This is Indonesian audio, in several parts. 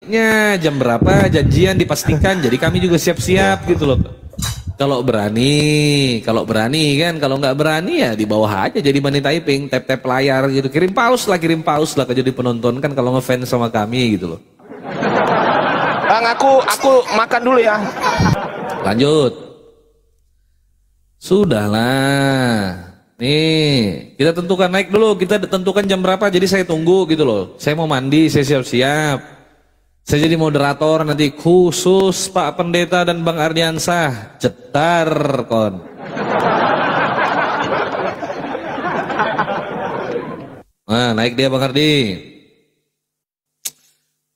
baiknya jam berapa janjian dipastikan. Jadi kami juga siap-siap gitu loh. Kalau berani kan, kalau nggak berani ya di bawah aja jadi money typing, tap-tap layar gitu. Kirim paus lah ke jadi penonton kan kalau ngefans sama kami gitu loh. Bang, aku makan dulu ya. Lanjut. Sudahlah. Nih, kita tentukan naik dulu. Kita tentukan jam berapa. Jadi saya tunggu gitu loh. Saya mau mandi, saya siap-siap. Saya jadi moderator nanti khusus Pak Pendeta dan Bang Ardiansah. Cetar kon. Nah, naik dia Bang Ardi.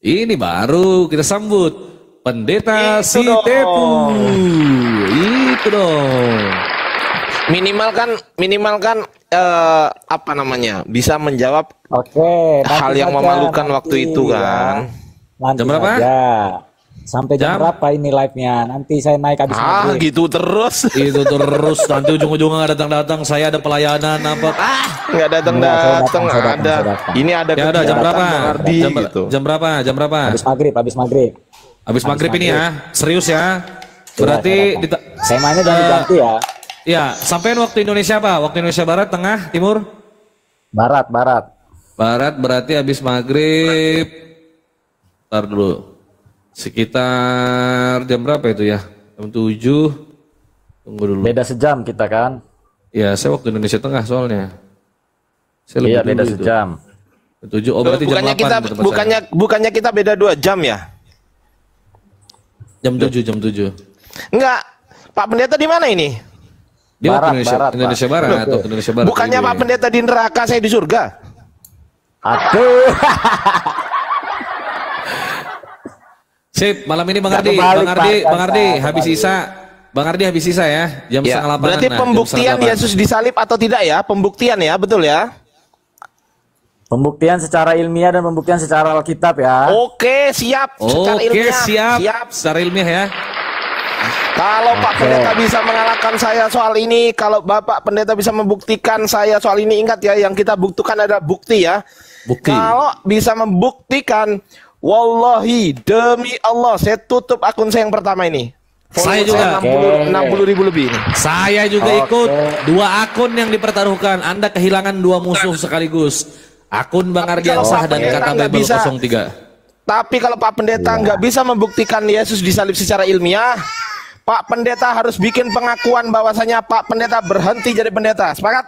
Ini baru kita sambut Pendeta Sitepu. Itu dong. Minimal kan apa namanya, bisa menjawab hal yang memalukan waktu itu kan. Nanti jam berapa? Saja. Sampai jam berapa ini live-nya? Nanti saya naik habis maghrib. Gitu terus. Itu terus nanti ujung-ujungnya nggak datang-datang. Saya ada pelayanan apa? Nggak datang-datang. Ada. Ini ada. Ya ada jam berapa? Gitu. Jam berapa? Habis maghrib. Habis maghrib ini ya. Serius ya. Berarti temanya jangan diganti ya. Ya, sampai waktu Indonesia apa? Waktu Indonesia Barat, Tengah, Timur? Barat. Barat berarti habis maghrib. Ntar dulu. Sekitar jam berapa itu ya? Jam 7. Tunggu dulu. Beda sejam kita kan? Ya, saya waktu Indonesia Tengah soalnya. Saya iya, beda sejam. Jam 7. Oh, berarti jam 8. Bukannya kita beda 2 jam ya? Jam 7. Enggak. Pak Pendeta di mana ini? Dia Indonesia Barat. Bukannya Pak Pendeta di neraka, saya di surga. Aduh. Sip, malam ini Bang Ardi habis Isa. Bang Ardi habis Isa ya, jam setengah 8. Berarti pembuktian Yesus disalib atau tidak ya? Pembuktian ya, betul ya? Pembuktian secara ilmiah dan pembuktian secara Alkitab ya. Oke, siap. Siap. Secara ilmiah ya. Kalau Pak Pendeta bisa mengalahkan saya soal ini, kalau Bapak Pendeta bisa membuktikan saya soal ini, ingat ya, yang kita butuhkan adalah bukti ya. Bukti. Kalau bisa membuktikan, wallahi demi Allah, saya tutup akun saya yang pertama ini. Saya juga 60.000 lebih ini. Saya juga ikut 2 akun yang dipertaruhkan. Anda kehilangan 2 musuh sekaligus. Akun Bang Ardiansah dan KKB 03. Tapi kalau Pak Pendeta nggak bisa membuktikan Yesus disalib secara ilmiah, Pak Pendeta harus bikin pengakuan bahwasanya Pak Pendeta berhenti jadi pendeta. Sepakat?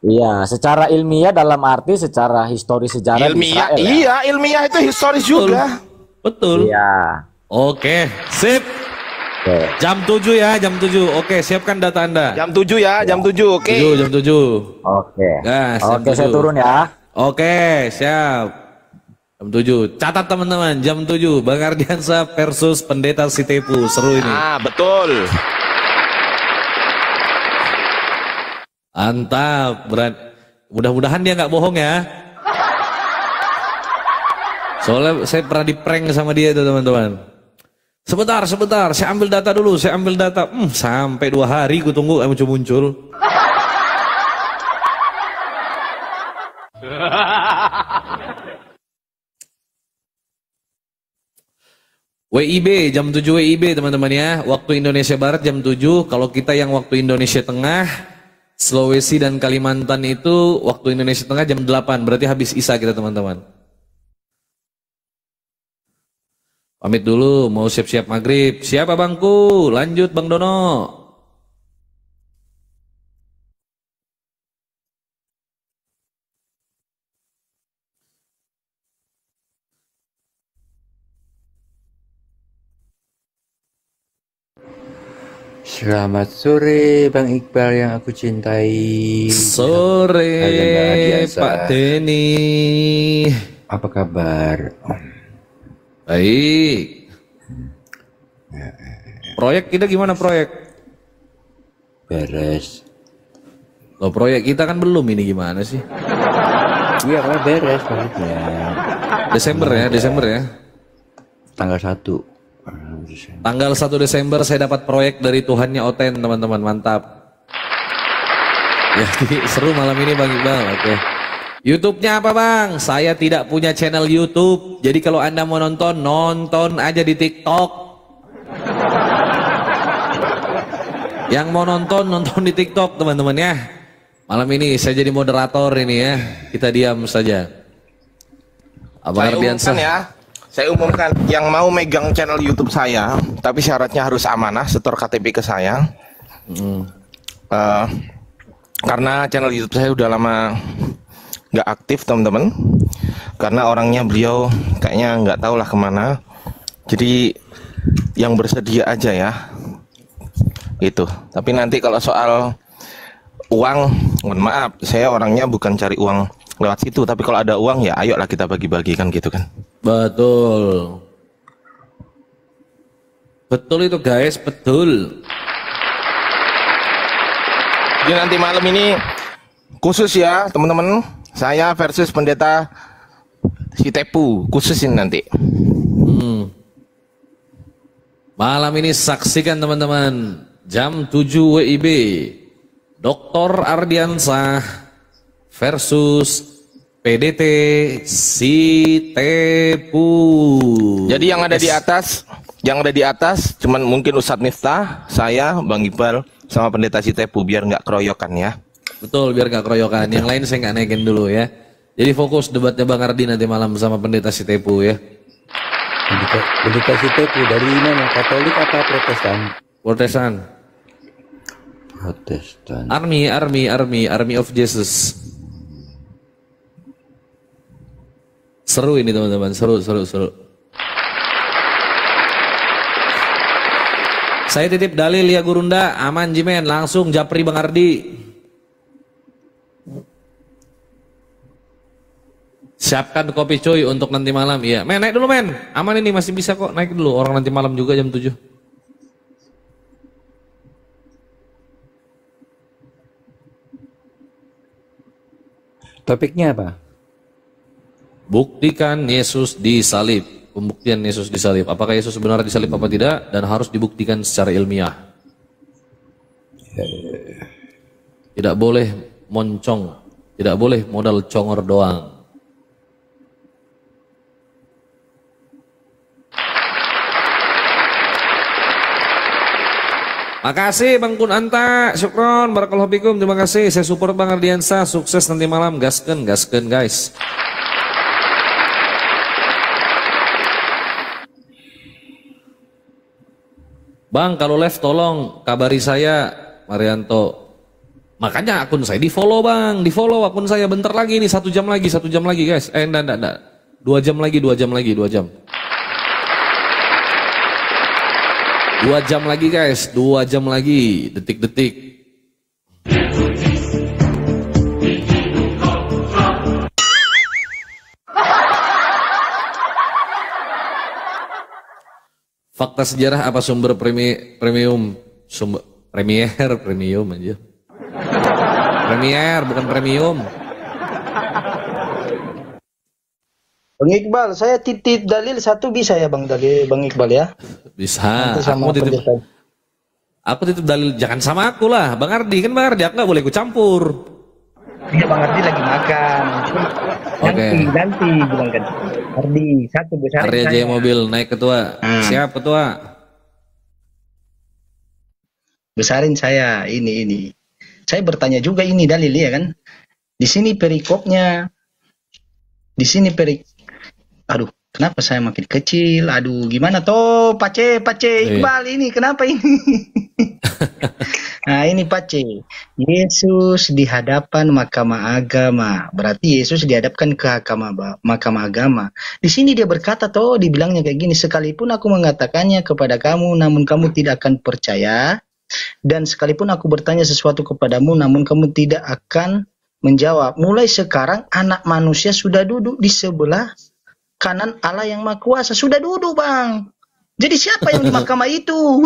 Iya, secara ilmiah dalam arti secara historis sejarah ilmiah. Israel, iya, ilmiah itu historis juga. Betul. Iya. Oke, sip. Oke. Jam 7 ya, jam 7. Oke, siapkan data Anda. Jam 7 ya, jam 7. Oke. Jam 7. Oke. Gas, Oke, saya turun ya. Oke, siap. Jam 7. Catat teman-teman, jam 7 Bang Ardiansah versus Pendeta Sitepu. Seru ini. Betul. Mantap, mudah-mudahan dia nggak bohong ya. Soalnya saya pernah di prank sama dia tuh teman-teman. Sebentar, saya ambil data dulu, sampai 2 hari ku tunggu muncul. WIB jam 7 WIB teman-teman ya. Waktu Indonesia Barat jam 7. Kalau kita yang waktu Indonesia Tengah, Sulawesi dan Kalimantan itu waktu Indonesia Tengah jam 8. Berarti habis Isya kita teman-teman. Pamit dulu, mau siap-siap maghrib. Siapa bangku? Lanjut Bang Dono. Selamat sore Bang Iqbal yang aku cintai. Sore Pak Denny. Apa kabar? Baik. Proyek kita gimana proyek? Beres. Loh proyek kita kan belum, ini gimana sih? Iya kan beres maksudnya. Desember ya. Tanggal 1. Tanggal 1 Desember saya dapat proyek dari Tuhannya Oten teman-teman, mantap. Ya seru malam ini Bang Iqbal, oke. YouTube-nya apa bang? Saya tidak punya channel YouTube. Jadi kalau anda mau nonton, nonton aja di TikTok. Yang mau nonton, nonton di TikTok teman-teman ya. Malam ini saya jadi moderator ini ya. Kita diam saja. Abang Ardiansah ya. Saya umumkan yang mau megang channel YouTube saya, tapi syaratnya harus amanah, setor KTP ke saya. Karena channel YouTube saya udah lama nggak aktif teman-teman, karena orangnya beliau kayaknya nggak tahu lah kemana. Jadi yang bersedia aja ya itu. Tapi nanti kalau soal uang, mohon maaf, saya orangnya bukan cari uang lewat situ, tapi kalau ada uang ya ayolah kita bagi-bagikan gitu kan. betul. Betul itu guys, betul. Jadi nanti malam ini khusus ya teman-teman, saya versus pendeta si Tepu, khusus ini nanti. Malam ini saksikan teman-teman, jam 7 WIB, Dr. Ardiansah versus PDT si Tepu. Jadi yang ada di atas cuman mungkin Ustadz Miftah, saya, Bang Iqbal sama pendeta si Tepu, biar nggak keroyokan ya. Betul, biar nggak keroyokan. Yang lain saya nggak naikin dulu ya. Jadi fokus debatnya Bang Ardi nanti malam sama pendeta si Tepu ya. Pendeta si Tepu dari mana? Katolik apa Protestan? Protestan. Protestan. Army of Jesus. Seru ini teman-teman, seru. Saya titip dalil ya Gurunda, aman Jimen, langsung japri Bang Ardi. Siapkan kopi cuy untuk nanti malam. Iya, men naik dulu men, aman ini masih bisa kok, naik dulu, orang nanti malam juga jam 7. Topiknya apa? Buktikan Yesus disalib. Pembuktian Yesus disalib. Apakah Yesus benar disalib apa tidak? Dan harus dibuktikan secara ilmiah. Tidak boleh moncong. Tidak boleh modal congor doang. Makasih Bang Kun Anta, syukron, barakallahu fikum, terima kasih. Saya support Bang Ardiansah, sukses nanti malam, gasken guys. Bang, kalau live tolong kabari saya, Marianto. Makanya akun saya di follow bang, di follow akun saya bentar lagi nih, 1 jam lagi guys. Enggak. 2 jam lagi. 2 jam lagi guys, 2 jam lagi, detik-detik. Fakta sejarah apa sumber premium? Sumber premium aja. Premier bukan premium. Bang Iqbal, saya titip dalil 1 bisa ya Bang, dalil Bang Iqbal ya? Bisa. Nanti sama Aku titip dalil, jangan sama aku lah, Bang Ardi kan Bang Ardi, aku nggak boleh ikut campur. Iya Bang Ardi lagi makan. Oke. Nanti bilang kan. Ardi 1 besar. Arya Jaya Mobil naik ketua. Siap ketua. Besarin saya ini. Saya bertanya juga ini dalil ya kan. Di sini perikopnya. Aduh, kenapa saya makin kecil? Aduh, gimana toh Pace Iqbal ini kenapa ini? Nah, ini Pace. Yesus di hadapan mahkamah agama. Berarti Yesus dihadapkan ke mahkamah agama. Di sini dia berkata toh, dibilangnya kayak gini, sekalipun aku mengatakannya kepada kamu namun kamu tidak akan percaya, dan sekalipun aku bertanya sesuatu kepadamu namun kamu tidak akan menjawab. Mulai sekarang anak manusia sudah duduk di sebelah kanan Allah yang Maha Kuasa. Sudah duduk Bang. Jadi siapa yang di mahkamah itu?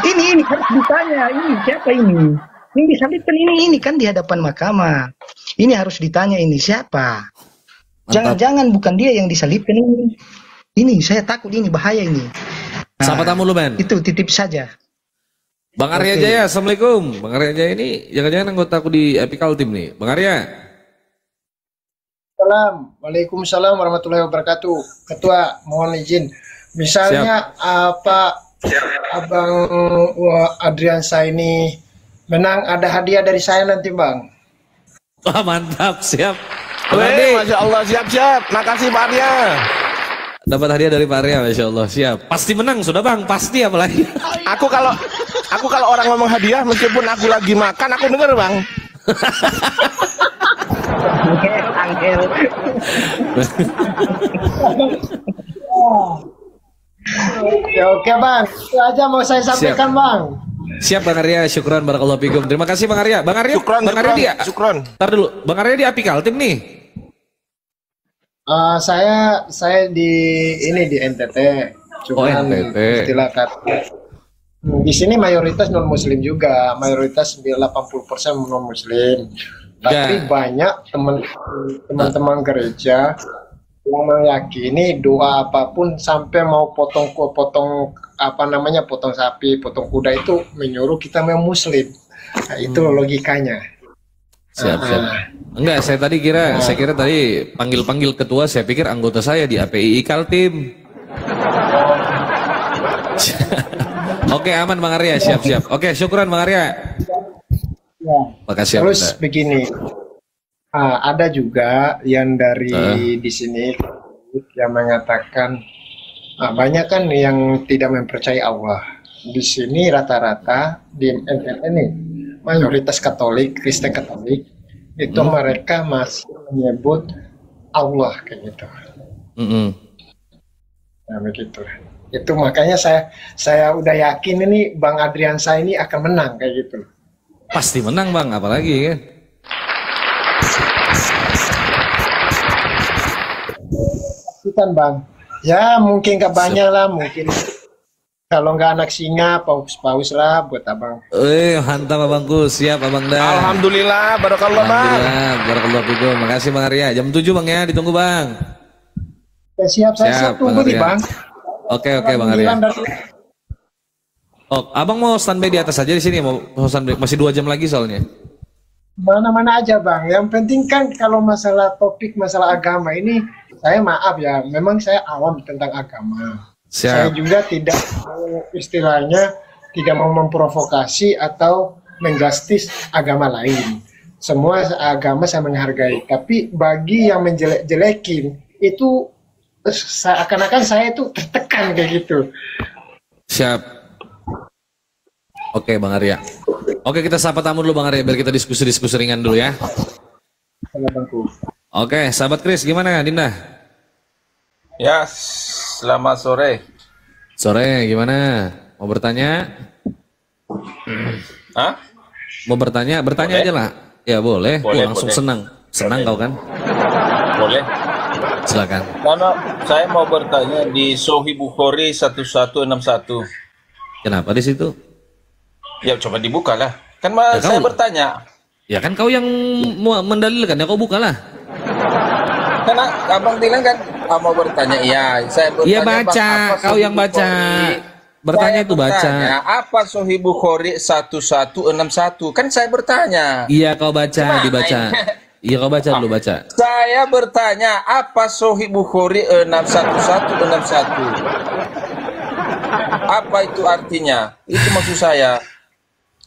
ini harus ditanya. Ini siapa ini? Ini disalibkan ini kan di hadapan mahkamah. Ini harus ditanya ini siapa? Jangan-jangan bukan dia yang disalibkan ini. Ini saya takut ini bahaya ini. Nah, Siapa tamu lu men? Itu titip saja. Bang Arya Oke. Jaya, Assalamualaikum. Bang Arya Jaya ini jangan-jangan anggota aku di Epical Team nih. Bang Arya. Waalaikumsalam warahmatullahi wabarakatuh. Ketua, mohon izin. Misalnya Abang Adriansa ini menang, ada hadiah dari saya nanti, Bang. Wah, mantap, siap. Bang Weh, Ardi, Masya Allah, siap-siap. Makasih Pak Arya. dapat hadiah dari Pak Arya, Masya Allah, siap. Pasti menang, sudah Bang, pasti apalagi. Aku kalau orang ngomong hadiah, meskipun aku lagi makan, aku denger Bang. Angel. Ya oke, Bang. Itu aja mau saya sampaikan, Bang. Siap Bang Arya, syukran barakallahu fikum. Terima kasih Bang Arya. Bang Arya, Bang Arya dia. Syukron. Ntar dulu, Bang Arya di Epical Team nih. Saya di NTT. Cuman NTT. istilah kata di sini mayoritas non muslim juga, mayoritas 80% non muslim. Tapi Ya. banyak teman-teman gereja yang meyakini doa apapun sampai mau potong sapi, potong kuda itu menyuruh kita memang muslim. Nah, itu logikanya. Siap, siap. Enggak, saya kira tadi panggil ketua, saya pikir anggota saya di API Epical Team. Oke, aman Bang Arya, siap. Oke, syukran Bang Arya. Ya. Makasih. Terus Anda. begini, ada juga yang dari di sini yang mengatakan banyak kan yang tidak mempercayai Allah. Di sini rata-rata di NTT ini mayoritas Katolik, Kristen Katolik itu mereka masih menyebut Allah kayak gitu. Nah begitu. Itu makanya saya udah yakin ini Bang Adriansa ini akan menang kayak gitu. Pasti menang Bang, apalagi kan. Kan Bang, ya mungkin gak banyak lah, mungkin kalau nggak anak singa, paus lah buat abang. Mantap abangku, siap abang dah. Alhamdulillah, barakallah Bang. Alhamdulillah, barakallah fikum. Makasih Bang Arya. Jam 7 Bang ya, ditunggu Bang. Ya, siap, saya siap tunggu nih Bang. Oke Bang Arya. Oh, abang mau standby di atas aja di sini, mau standby masih 2 jam lagi soalnya. Mana-mana aja Bang. Yang penting kan kalau masalah topik masalah agama ini, saya maaf ya, memang saya awam tentang agama. Siap. Saya juga tidak istilahnya tidak mau memprovokasi atau menjustis agama lain. Semua agama saya menghargai. Tapi bagi yang menjelek-jelekin itu seakan-akan saya itu tertekan kayak gitu. Siap. Oke Bang Arya. Oke, kita sapa tamu dulu Bang Arya biar kita diskusi ringan dulu ya. Oke, sahabat Kris gimana Dinda? Ya, selamat sore. Sore gimana? Mau bertanya? Hah? Mau bertanya? Bertanya Boleh. aja lah. Ya boleh. Boleh, Langsung boleh. Senang kau kan? Boleh. Silakan. Karena saya mau bertanya di Sahih Bukhari 1161. Kenapa di situ? Ya coba dibuka lah. Kan Ya, saya kau- bertanya. Ya kan kau yang mau mendalilkan ya kau bukalah. Karena abang bilang kan mau bertanya. Iya, saya bertanya. Iya Bang, baca, apa kau Sahih yang baca. Bukhari? Bertanya Saya itu baca. bertanya, apa Sahih Bukhari 1161? Kan saya bertanya. Iya kau baca, Gimana dibaca. ini? Iya kau baca dulu baca. Saya bertanya, apa Sahih Bukhari 61161? Apa itu artinya? Itu maksud saya.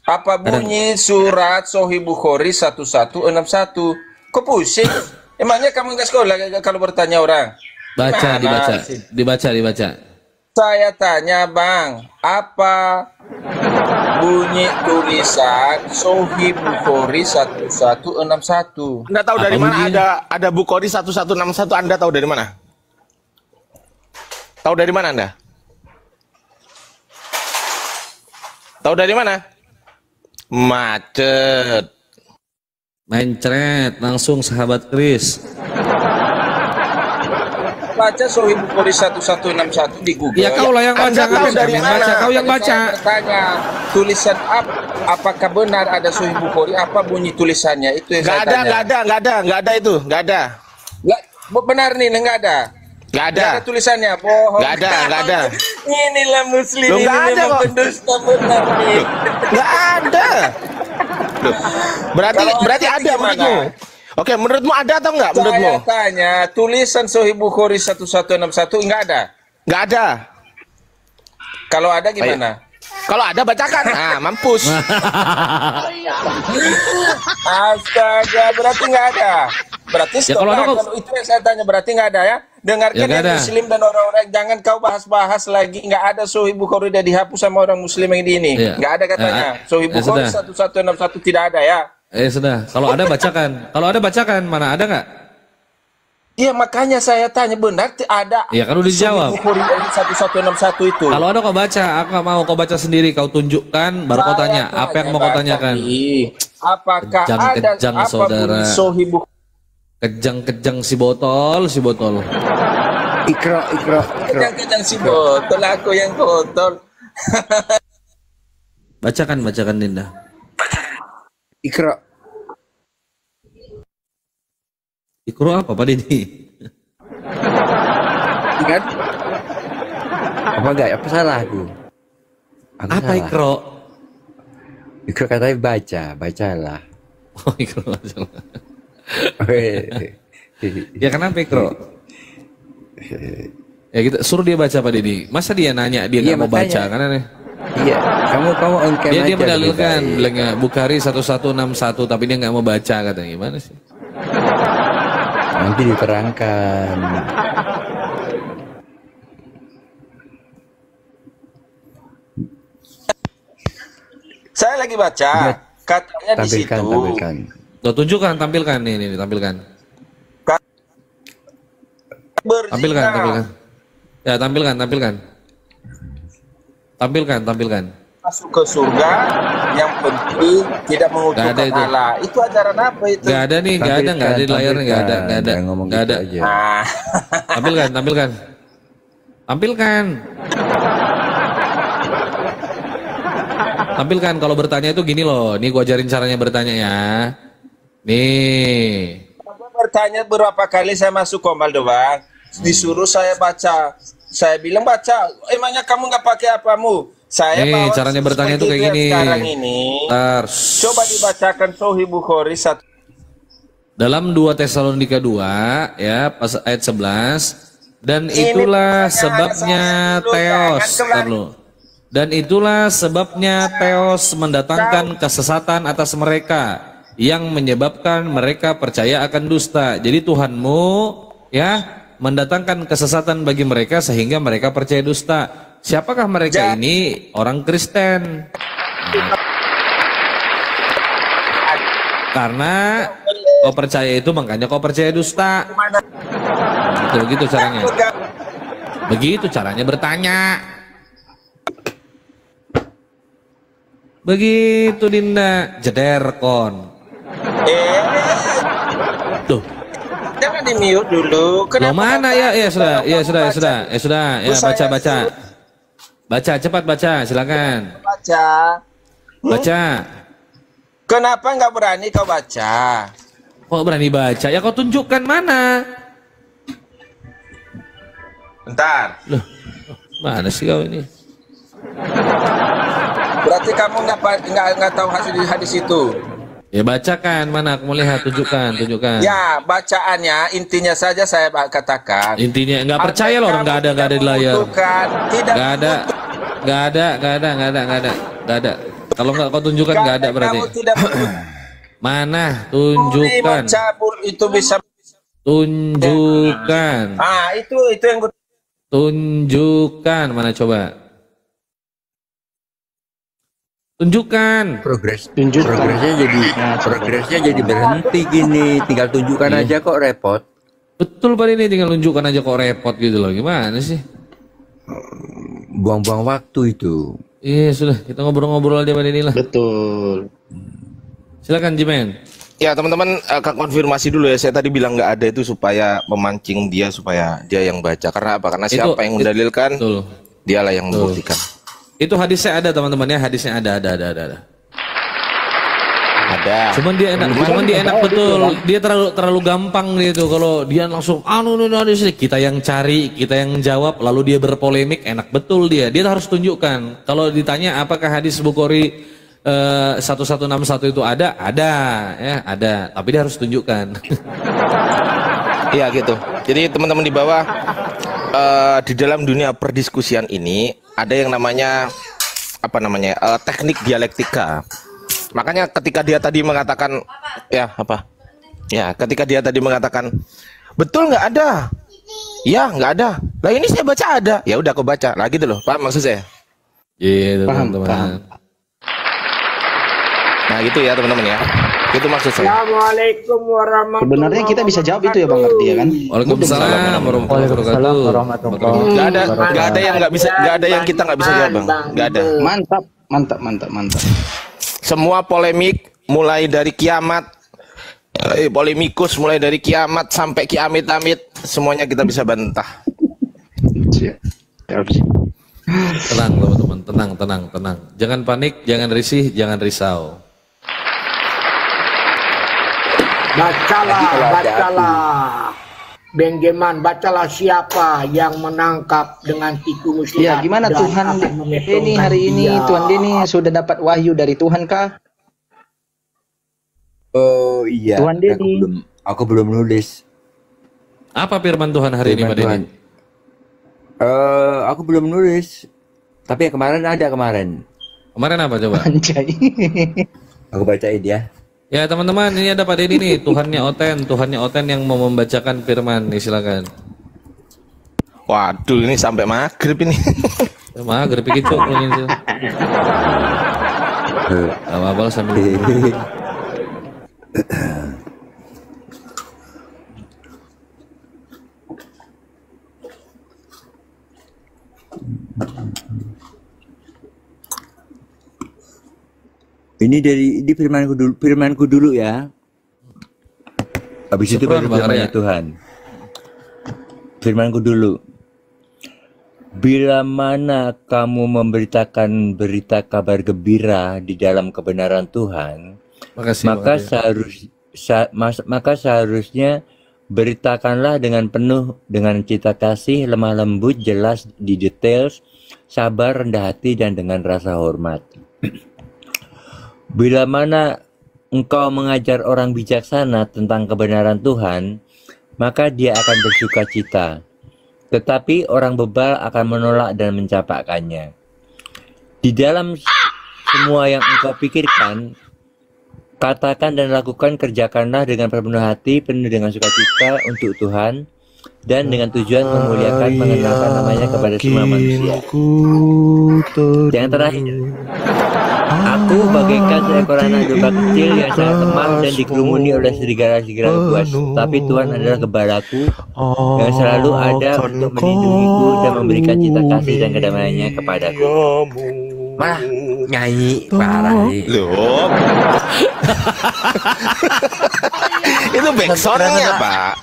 Apa bunyi surat Sahih Bukhari 1161? Kok pusing? Emangnya kamu nggak sekolah kalau bertanya orang? Baca, Gimana dibaca, sih? dibaca. Saya tanya Bang, apa bunyi tulisan Sahih Bukhari 1161? Anda tahu dari Apa mana bunyinya? ada Bukhari 1161? Anda tahu dari mana? Tahu dari mana Anda? Tahu dari mana? Macet. Mencret langsung sahabat Kris. Baca Sahih Bukhari 1161 di Google. Ya kau lah yang baca, Anda tahu Kris. dari Kami yang mana? baca, kau yang Saya baca. bertanya, tulisan apakah benar ada Sahih Bukhari? Apa bunyi tulisannya? Itu yang Nggak saya ada, tanya. nggak ada itu, nggak ada. Lah, benar nih, nggak ada. Nggak ada. Nggak ada tulisannya, bohong. Nggak ada. Inilah muslim, Loh, ini nggak ada memang kok. pendusta benar nih. Nggak ada. Loh, berarti Kalau berarti ada ada gimana? menurutmu? Oke, menurutmu ada atau enggak menurutmu? Saya tanya, tulisan Sahih Bukhari 1161 nggak ada? Nggak ada. Kalau ada gimana? Kalau ada bacakan. Ah, mampus. Astaga, berarti nggak ada. Berarti Ya, stop kalau ada lah. kok- Kalau itu yang saya tanya berarti nggak ada ya. Dengarkan Ya, nggak yang ada. muslim dan orang-orang, jangan kau bahas-bahas lagi. Nggak ada Sahih Bukhari udah dihapus sama orang muslim yang di ini. Iya. Nggak ada katanya. Sahih Bukhari sudah. 1161 tidak ada ya. Sudah. Kalau ada bacakan. Kalau ada bacakan, mana ada nggak? Iya, makanya saya tanya benar ada. Ya, kan udah dijawab. Sahih Bukhari 1161 itu. Kalau ada kau baca, aku nggak mau kau baca sendiri, kau tunjukkan, baru kau tanya. Apa yang mau kau tanyakan? Apakah Kejang-kejang, ada apa saudara. bunyi Sahih Bukhari? Kejang-kejang si botol, si botol. Ikro. Kejang-kejang si botol, aku yang kotor. Bacakan Dinda. Ikro. Ikro apa Pak Didi? Ingat? Apa enggak? Apa salah aku? Apa salah. Ikro? Ikro katanya bacalah. Oh, Ikro. Weh. Ya kenapa Ikro? Ya kita suruh dia baca Pak Didi. Masa dia nanya dia Iya, nggak mau makanya. baca kan aneh. Iya, kamu on cam Dia aja mendalilkan lebih baik. bilangnya Bukhari 1161 tapi dia nggak mau baca katanya. Gimana sih? Nanti diterangkan. Saya lagi baca, Lihat. katanya di situ. Tampilkan. Tuh, tunjukkan, tampilkan nih, tampilkan. Berzina. Tampilkan. Ya, tampilkan. Tampilkan. Masuk ke surga, yang penting tidak Nggak ada mengutukkan itu. Allah. Itu ajaran apa itu? Nggak ada nih, nggak ada di layarnya, nggak ada. Jangan ngomong Nggak gitu ada. aja. Nah, Tampilkan kalau bertanya itu gini loh. Nih gua ajarin caranya bertanya ya. Nih. saya bertanya berapa kali saya masuk Komaldo Bang, disuruh saya baca. Saya bilang baca, emangnya kamu nggak pakai apamu? Saya Nih, bawa caranya bertanya tuh seperti kayak itu gini. yang sekarang ini. Ntar. Coba dibacakan Sahih Bukhari 1. Dalam 2 Tesalonika 2 ya pas ayat 11 dan Ini itulah pertanyaan sebabnya saya dulu, Theos jangan kembali. Ntar dulu. Dan itulah sebabnya Theos mendatangkan kesesatan atas mereka yang menyebabkan mereka percaya akan dusta. Jadi Tuhanmu ya mendatangkan kesesatan bagi mereka sehingga mereka percaya dusta. Siapakah mereka ini? Orang Kristen. Karena kau percaya itu makanya kau percaya dusta. Begitu caranya. Begitu caranya bertanya. Begitu Dinda, jederkon. Tuh, Jangan di mute dulu. lo mana ya? Ya sudah, ya baca. Baca cepat baca, silakan. Baca. Baca. Kenapa nggak berani kau baca? Kok berani baca? Ya kau tunjukkan mana? Bentar. Loh, mana sih kau ini? Berarti kamu nggak tahu hasil hadis itu. Ya bacakan mana? Aku mau lihat, tunjukkan. Ya, bacaannya intinya saja saya katakan. Intinya nggak percaya loh orang nggak ada di layar. Tidak Nggak ada. Kalau nggak kau tunjukkan nggak ada berarti. Kamu tidak Mana? Tunjukkan. mencabut itu bisa. Tunjukkan. Ah, itu yang Tunjukkan. Mana coba? Tunjukkan. Progresnya jadi berhenti gini. Tinggal tunjukkan Iya. aja kok repot. Betul Pak ini tinggal tunjukkan aja kok repot gitu loh. Gimana sih? Buang-buang waktu itu. Iya sudah kita ngobrol-ngobrol aja Pak ini lah. Betul. Silakan Jimen. Ya teman-teman, konfirmasi dulu ya. Saya tadi bilang nggak ada itu supaya memancing dia supaya dia yang baca. Karena apa? Karena siapa yang mendalilkan, Betul. dialah yang membuktikan. Itu hadisnya ada teman-teman ya, hadisnya ada. ada. Cuman dia enak betul. Dia terlalu gampang gitu. Kalau dia langsung kita yang cari, kita yang jawab, lalu dia berpolemik, enak betul dia. Dia harus tunjukkan. Kalau ditanya apakah hadis Bukhari 1161 itu ada ya, ada. Tapi dia harus tunjukkan. Iya gitu. Jadi teman-teman di bawah, di dalam dunia perdiskusian ini ada yang namanya teknik dialektika. Makanya ketika dia tadi mengatakan ketika dia tadi mengatakan betul nggak ada, ya nggak ada. Lah ini saya baca ada, ya udah aku baca. Lah gitu loh, paham maksud saya? Iya, Paham. teman-teman. Nah gitu ya teman-teman ya. Itu maksud saya. Assalamualaikum warahmatullahi Sebenarnya kita bisa jawab itu ya Bang Ardi ya kan? Waalaikumsalam warahmatullahi wabarakatuh. Nggak ada yang nggak bisa, nggak ada yang kita nggak bisa jawab, Bang. Nggak ada. Mantap. Semua polemik mulai dari kiamat, polemikus mulai dari kiamat sampai kiamit-amit, semuanya kita bisa bantah. Tenang teman-teman, tenang. Jangan panik, jangan risih, jangan risau. Bacalah. Benjamin, bacalah siapa yang menangkap dengan tiku muslihat. Ya, gimana dan Tuhan akan memotongkan Denny hari ini? dia. Tuhan Denny sudah dapat wahyu dari Tuhan kah? Oh iya. Tuhan Denny. Aku belum nulis. Apa firman Tuhan hari ini, Pak Denny? Aku belum nulis. Tapi kemarin ada kemarin. Kemarin apa coba? Anjay. Aku bacain ya. Ya teman-teman, ini ada Pak Denny nih, Tuhannya Oten yang mau membacakan firman nih, silakan. Waduh, ini sampai maghrib ini. Maghrib bikin cok gitu. Apa sambil. Ini firmanku dulu ya. Habis itu baru firman Tuhan. Firmanku dulu. Bila mana kamu memberitakan berita kabar gembira di dalam kebenaran Tuhan, maka seharusnya beritakanlah dengan penuh dengan cita kasih, lemah lembut, jelas di details, sabar, rendah hati, dan dengan rasa hormat. Bila mana engkau mengajar orang bijaksana tentang kebenaran Tuhan, maka dia akan bersuka cita. Tetapi orang bebal akan menolak dan mencapakannya. Di dalam semua yang engkau pikirkan, katakan dan lakukan, kerjakanlah dengan penuh hati, penuh dengan sukacita untuk Tuhan, dan dengan tujuan memuliakan, mengenalkan namanya kepada semua manusia. Yang terakhir, aku bagaikan seekor anak domba kecil yang sangat lemah dan dikerumuni oleh serigala-serigala buas. Tapi Tuhan adalah gembalaku yang selalu ada untuk melindungiku dan memberikan cita kasih dan kedamaiannya kepadaku. Malah nyanyi parah nih. Loh. Itu backsoundnya Pak.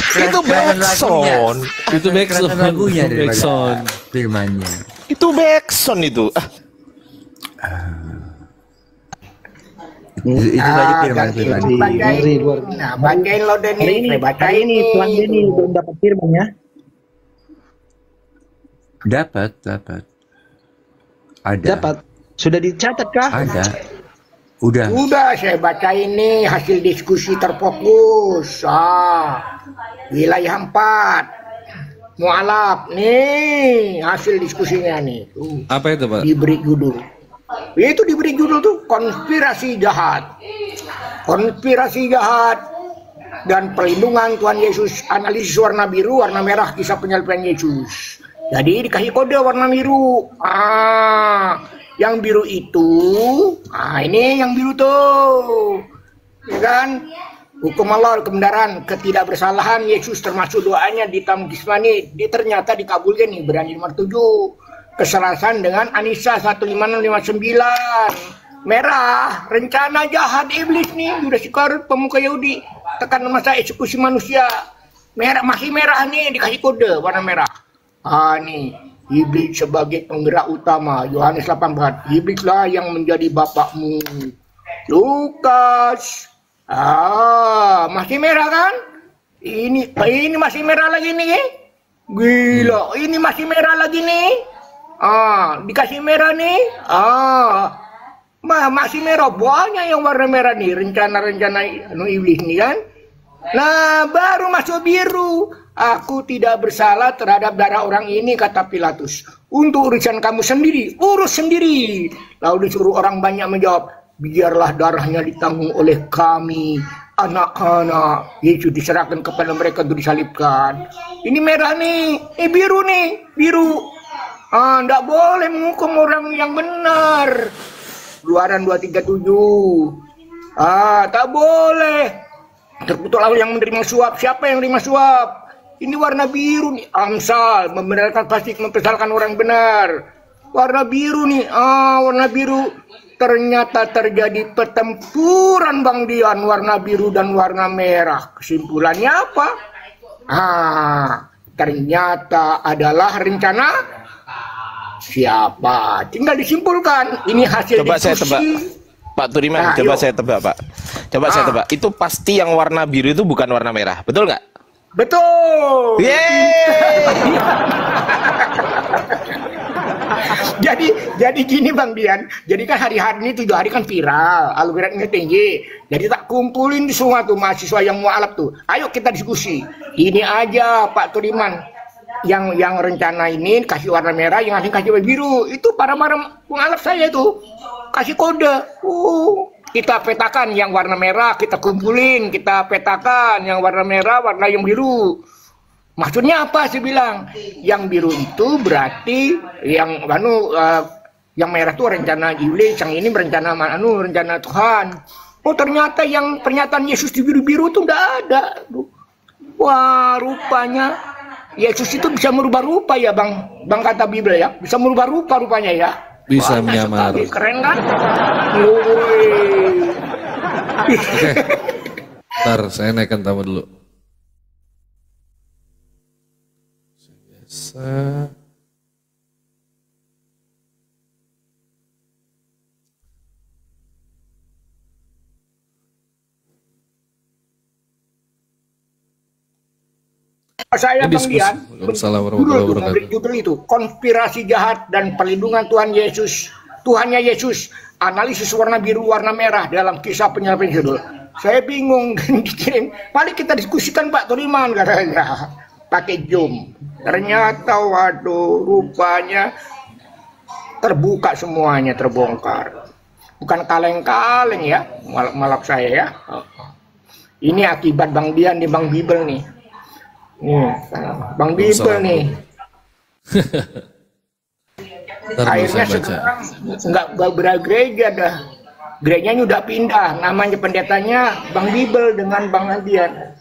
Itu backsound. Itu backsound lagunya backsound firmannya. Itu backsound itu. Itu tadi firman. Nah, bacain lo Denny. Hari ini Tuhan Denny belum dapat firman ya? Dapat. Ada. Dapat. Sudah dicatat kah? Ada. Udah saya baca ini hasil diskusi terfokus. Wilayah 4. Mu'alaf nih hasil diskusinya nih. Apa itu Pak? Diberi judul. Itu diberi judul tuh konspirasi jahat. Konspirasi jahat dan perlindungan Tuhan Yesus, analisis warna biru, warna merah, kisah penyaliban Yesus. Jadi dikasih kode warna biru. Yang biru itu, ini yang biru tuh, ya kan? Hukum Allah, kebenaran, ketidakbersalahan Yesus termasuk doanya di Taman Gismani, ternyata dikabulkan nih, berani nomor 7. Kesalahan dengan Anisa 15659. Merah, rencana jahat iblis nih, udah Iskarot pemuka Yahudi, tekan masa eksekusi manusia. Merah, masih merah nih, dikasih kode warna merah. Nih, iblis sebagai penggerak utama, Yohanes 8:4. Iblislah yang menjadi bapakmu. Lukas. Masih merah kan? Ini masih merah lagi nih. Gila, ini masih merah lagi nih. Dikasih merah nih. Masih merah, banyak yang warna merah nih, rencana-rencana iblis nih kan. Nah, baru masuk biru. Aku tidak bersalah terhadap darah orang ini, kata Pilatus. Untuk urusan kamu sendiri, urus sendiri. Lalu disuruh orang banyak menjawab, biarlah darahnya ditanggung oleh kami, anak-anak. Yesus diserahkan kepada mereka untuk disalibkan. Ini merah nih, biru nih, biru. Nggak boleh menghukum orang yang benar. Keluaran 237. Tak boleh. Terkutuk lalu yang menerima suap. Siapa yang menerima suap? Ini warna biru nih. Amsal, membenarkan pasti mempersalahkan orang benar. Warna biru nih. Warna biru. Ternyata terjadi pertempuran Bang Dian, warna biru dan warna merah. Kesimpulannya apa? Ternyata adalah rencana siapa? Tinggal disimpulkan. Ini hasil Coba diskusi. saya tebak. Pak Turiman, coba saya tebak, Pak. Coba saya tebak. Itu pasti yang warna biru itu bukan warna merah, betul nggak? Betul. Yeay! Jadi gini Bang Dian, jadi kan hari-hari ini 7 hari kan viral, algoritmanya tinggi. Jadi tak kumpulin di semua tuh mahasiswa yang mualaf tuh. Ayo kita diskusi. Ini aja Pak Turiman, yang rencana ini kasih warna merah, yang asing kasih warna biru. Itu para mualaf saya itu kasih kode. Kita petakan yang warna merah, kita kumpulin, kita petakan yang warna merah, warna yang biru. Maksudnya apa sih bilang? Yang biru itu berarti yang merah itu rencana iblis, yang ini rencana Tuhan. Oh ternyata yang pernyataan Yesus di biru-biru itu enggak ada. Wah, rupanya Yesus itu bisa merubah rupa ya, Bang kata Bible ya. Bisa merubah rupa rupanya ya. Bisa menyamar. Keren kan? Oke. Ntar saya naikkan tamu dulu. Biasa. Saya Bang Dian, Waalaikumsalam judul itu konspirasi jahat dan perlindungan Tuhan Yesus. Tuhannya Yesus, analisis warna biru, warna merah dalam kisah penyaliban judul. Saya bingung dikirim. Paling kita diskusikan Pak Turiman katanya pakai Zoom. Ternyata waduh, rupanya terbuka semuanya, terbongkar. Bukan kaleng-kaleng ya, malap saya ya. Ini akibat Bang Dian di Bang Bible nih. Bang Bible nih. Akhirnya sekarang nggak bergereja dah. Gerejanya udah pindah. Namanya pendetanya Bang Bible dengan Bang Adian.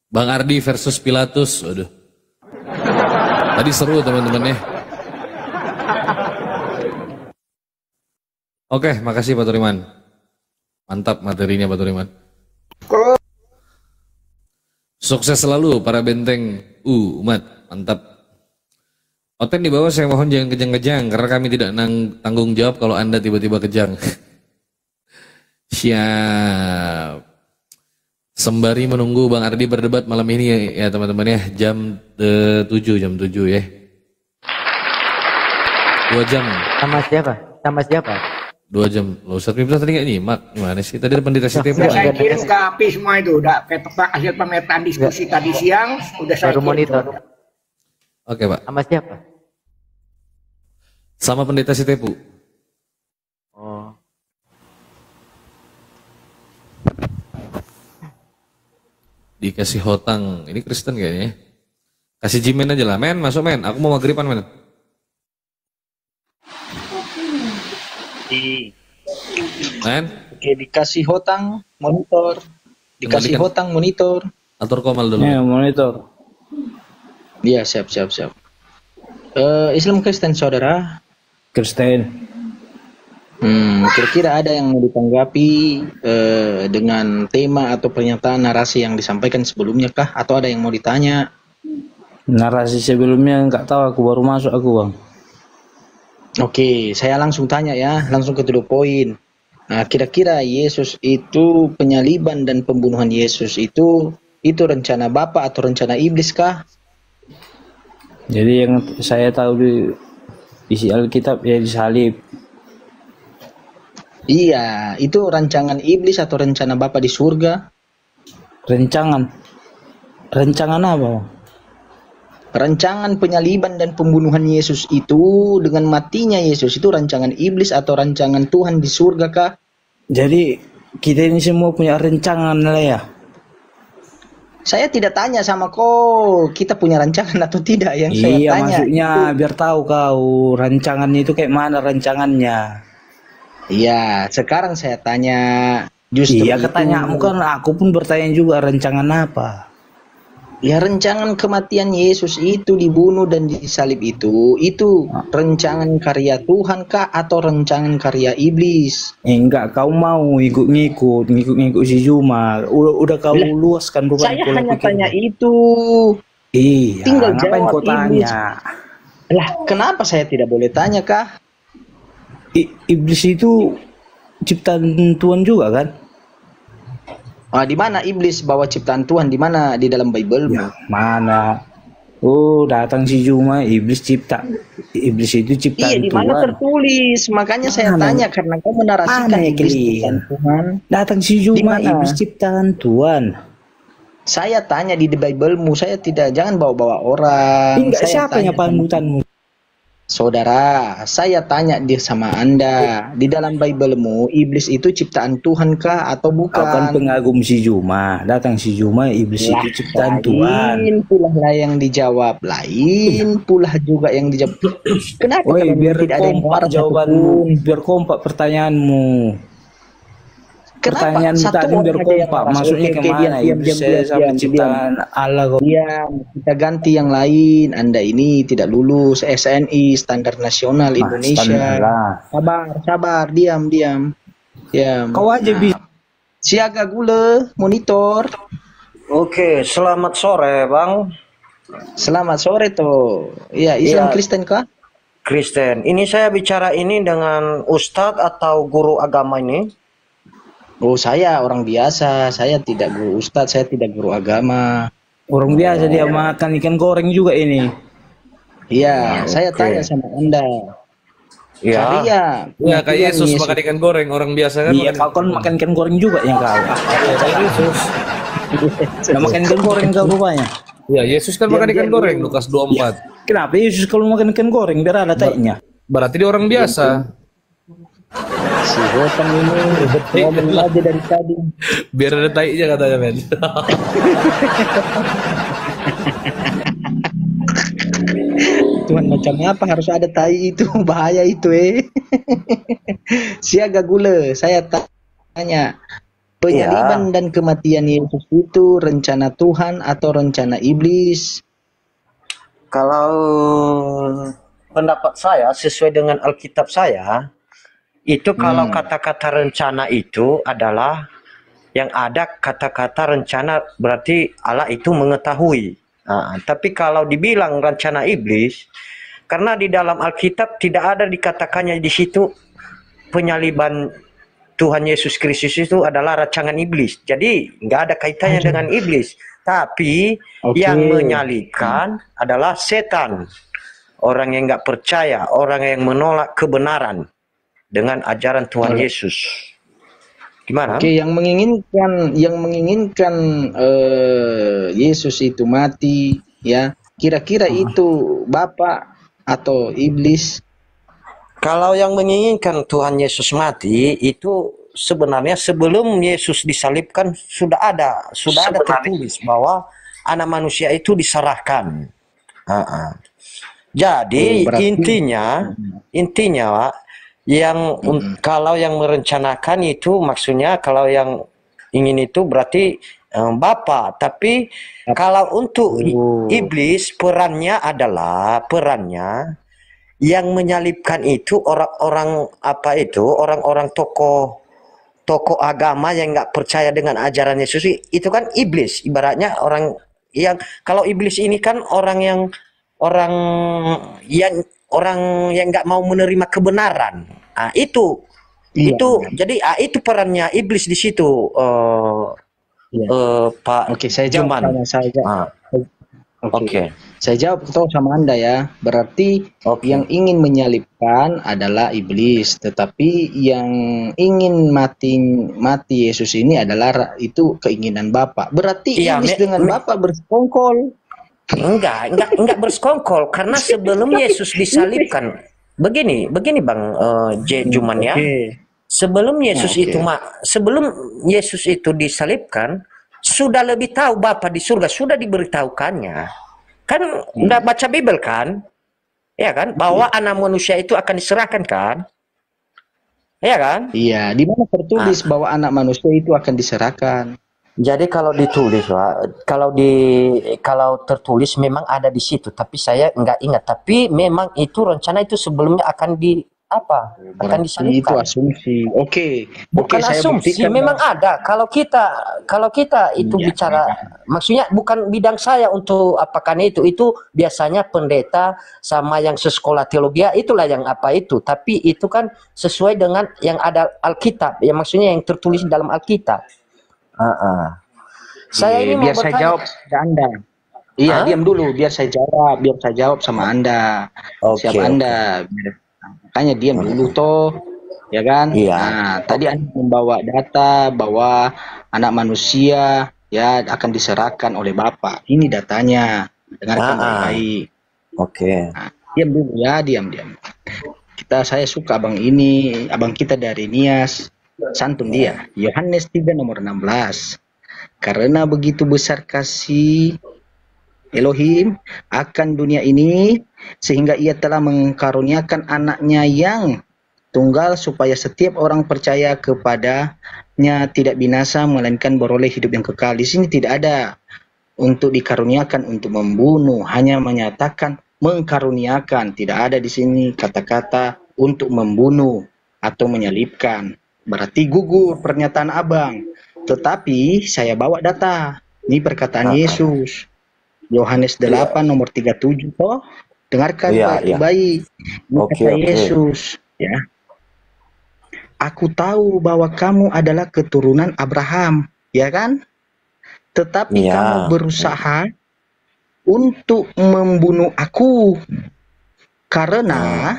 Bang Ardi versus Pilatus, waduh. Tadi seru teman-teman ya. Oke, makasih Pak Turiman. Mantap materinya Pak Turiman. Sukses selalu para benteng umat, mantap. Oten di bawah saya mohon jangan kejang-kejang karena kami tidak tanggung jawab kalau Anda tiba-tiba kejang. Siap. Sembari menunggu Bang Ardi berdebat malam ini ya teman-teman ya, jam 7 ya. 2 jam. Sama siapa? 2 jam. Loh, Ustaz Miftah tadi nggak nyimak. Gimana sih? Tadi ada pendeta Sitepu. Udah saya kirim ke API semua itu. Udah hasil pemetaan diskusi tadi siang. Udah saya baru monitor. Oke Pak. Sama siapa? Sama pendeta Sitepu. Oh. Dikasih hotang. Ini Kristen kayaknya. Kasih Jimen aja lah. Men, masuk men. Aku mau maghriban men. Men. Oke, dikasih hotang monitor. Dikasih hotang monitor. Atur komal dulu. Ya, monitor. Iya, siap. Islam Kristen saudara. Kristen. Kira-kira ada yang mau ditanggapi dengan tema atau pernyataan narasi yang disampaikan sebelumnya kah? Atau ada yang mau ditanya? Narasi sebelumnya nggak tahu, aku baru masuk aku bang. Oke, saya langsung tanya ya, langsung ke to the point. Nah, kira-kira Yesus itu, penyaliban dan pembunuhan Yesus itu rencana Bapa atau rencana iblis kah? Jadi yang saya tahu di isi Alkitab ya disalib. Iya, itu rancangan iblis atau rencana Bapa di surga? Rancangan apa? Rancangan penyaliban dan pembunuhan Yesus itu dengan matinya Yesus itu rancangan iblis atau rancangan Tuhan di surga kah? Jadi kita ini semua punya rancangan lah ya. Saya tidak tanya sama kau kita punya rancangan atau tidak, yang saya Iya, tanya maksudnya itu. biar tahu kau rancangannya itu kayak mana rancangannya. Iya, sekarang saya tanya justru Iya, itu. ketanyaanmu kan aku pun bertanya juga rancangan apa. Ya, rancangan kematian Yesus itu, dibunuh dan disalib itu rancangan karya Tuhan kah atau rancangan karya iblis? Enggak, kau mau ngikut si Juma. Udah kau luaskan beban Saya kau hanya pikir. tanya itu. Iya, Tinggal ngapain jawab kau iblis. tanya? Lah, kenapa saya tidak boleh tanya kah? Iblis itu ciptaan Tuhan juga kan? Di mana iblis bawa ciptaan Tuhan? Di mana di dalam Bible? Ya, mana? Oh, datang si Juma, iblis itu ciptaan Iya, di Tuhan. mana tertulis? Makanya saya Mana? tanya karena kau menarasikan Mana iblis kalian? ciptaan Tuhan. Datang si Di Juma, mana? iblis ciptaan Tuhan. Saya tanya di Bible-mu, saya tidak, jangan bawa-bawa orang. Enggak, Saya siapa yang tanya panutanmu? Saudara, saya tanya dia sama Anda, di dalam Bible-mu iblis itu ciptaan Tuhan kah atau Kau kan bukan? pengagum si Juma. Datang si Juma, iblis itu ciptaan Tuhan. Lain pula lah yang dijawab, lain pula juga yang dijawab. Kenapa Woi, kalau biar tidak ada yang kompak marah jawabanmu, satupun? biar kompak pertanyaanmu. Kenapa Pertanyaanmu satu tadi orang biar aja yang kompak. marah? Maksudnya Oke, kemana? Iblis sampai ciptaan Allah kok. Diam, kita ganti yang lain. Anda ini tidak lulus SNI, Standar Nasional Indonesia. Standar lah. Sabar, diam. Kau aja bisa. Siaga gula, monitor. Oke, selamat sore Bang. Selamat sore toh. Iya, Islam Iya. Kristen kah? Kristen. Ini saya bicara ini dengan Ustadz atau guru agama ini? Oh, saya orang biasa. Saya tidak guru ustadz, saya tidak guru agama. Orang biasa dia makan ikan goreng juga ini. Iya, saya oke. tanya sama Anda. Ya. Karya. Ya kayak Yesus Yesus. makan ikan goreng, orang biasa kan Iya, makan kau kan makan ikan goreng juga yang kau. Ya, kayak Yesus. Nah, makan ikan goreng kau rupanya. Ya, Yesus kan makan ikan goreng, Lukas 24. Kenapa Yesus kalau makan ikan goreng biar ada taiknya? Berarti dia orang biasa. Si Hotan ini ngomong aja dari tadi. Biar ada taiknya katanya, men. Tuhan macam apa harus ada tai itu, bahaya itu Siaga gula, saya tanya, penyaliban dan kematian Yesus itu rencana Tuhan atau rencana iblis? Kalau pendapat saya sesuai dengan Alkitab saya, itu kalau kata-kata rencana itu adalah yang ada kata-kata rencana berarti Allah itu mengetahui. Tapi kalau dibilang rencana iblis, karena di dalam Alkitab tidak ada dikatakannya di situ penyaliban Tuhan Yesus Kristus itu adalah rancangan iblis. Jadi nggak ada kaitannya dengan iblis. Tapi yang menyalibkan adalah setan. Orang yang nggak percaya, orang yang menolak kebenaran dengan ajaran Tuhan Yesus. Gimana? Oke, yang menginginkan Yesus itu mati, ya. Kira-kira itu Bapak atau iblis? Kalau yang menginginkan Tuhan Yesus mati itu sebenarnya sebelum Yesus disalibkan sudah ada tertulis bahwa anak manusia itu diserahkan. Jadi intinya Pak, yang kalau yang merencanakan itu maksudnya kalau yang ingin itu berarti Bapa. Tapi kalau untuk iblis perannya adalah yang menyalibkan itu orang-orang orang-orang tokoh agama yang nggak percaya dengan ajaran Yesus. Itu kan iblis, ibaratnya orang yang, kalau iblis ini kan orang yang nggak mau menerima kebenaran. Itu jadi itu perannya iblis di situ, Pak Oke, saya jawab Juman. sama saya. Oke. Saya jawab sama Anda ya. Berarti yang ingin menyalibkan adalah iblis, tetapi yang ingin mati Yesus ini adalah itu keinginan Bapa. Berarti iblis dengan Bapa bersekongkol. Enggak bersekongkol, karena sebelum Yesus disalibkan, begini Bang Juman ya. Sebelum Yesus itu disalibkan, sudah lebih tahu Bapa di surga, sudah diberitahukannya. Kan udah baca Bible kan? Ya kan? Bahwa anak manusia itu akan diserahkan kan? Ya kan? Iya, di mana tertulis bahwa anak manusia itu akan diserahkan? Jadi kalau ditulis, Pak, kalau tertulis memang ada di situ, tapi saya nggak ingat. Tapi memang itu rencana itu sebelumnya akan akan disalibkan. Itu asumsi. Oke. Bukan asumsi, memang ada. Kalau kita itu bicara, maksudnya bukan bidang saya untuk apakan itu biasanya pendeta sama yang sekolah teologi itulah yang itu. Tapi itu kan sesuai dengan yang ada Alkitab, ya maksudnya yang tertulis dalam Alkitab. Saya ini biar saya jawab ke Anda. Iya, diam dulu biar saya jawab sama Anda. Siapa Anda? Makanya diam dulu toh, ya kan? Iya. Nah, tadi Anda membawa data bahwa anak manusia ya akan diserahkan oleh Bapa. Ini datanya. Dengarkan baik-baik. Oke. Nah, diam dulu ya, diam. Saya suka abang kita dari Nias, santun dia. Yohanes 3 nomor 16. Karena begitu besar kasih Elohim akan dunia ini, sehingga ia telah mengkaruniakan anaknya yang tunggal, supaya setiap orang percaya kepadanya tidak binasa, melainkan beroleh hidup yang kekal. Di sini tidak ada untuk dikaruniakan untuk membunuh, hanya menyatakan mengkaruniakan. Tidak ada di sini kata-kata untuk membunuh atau menyalibkan. Berarti gugur pernyataan abang. Tetapi saya bawa data. Ini perkataan Yesus. Yohanes 8 nomor 37 toh. Dengarkan baik-baik. Kata Yesus, ya. Aku tahu bahwa kamu adalah keturunan Abraham, ya kan? Tetapi kamu berusaha untuk membunuh aku, karena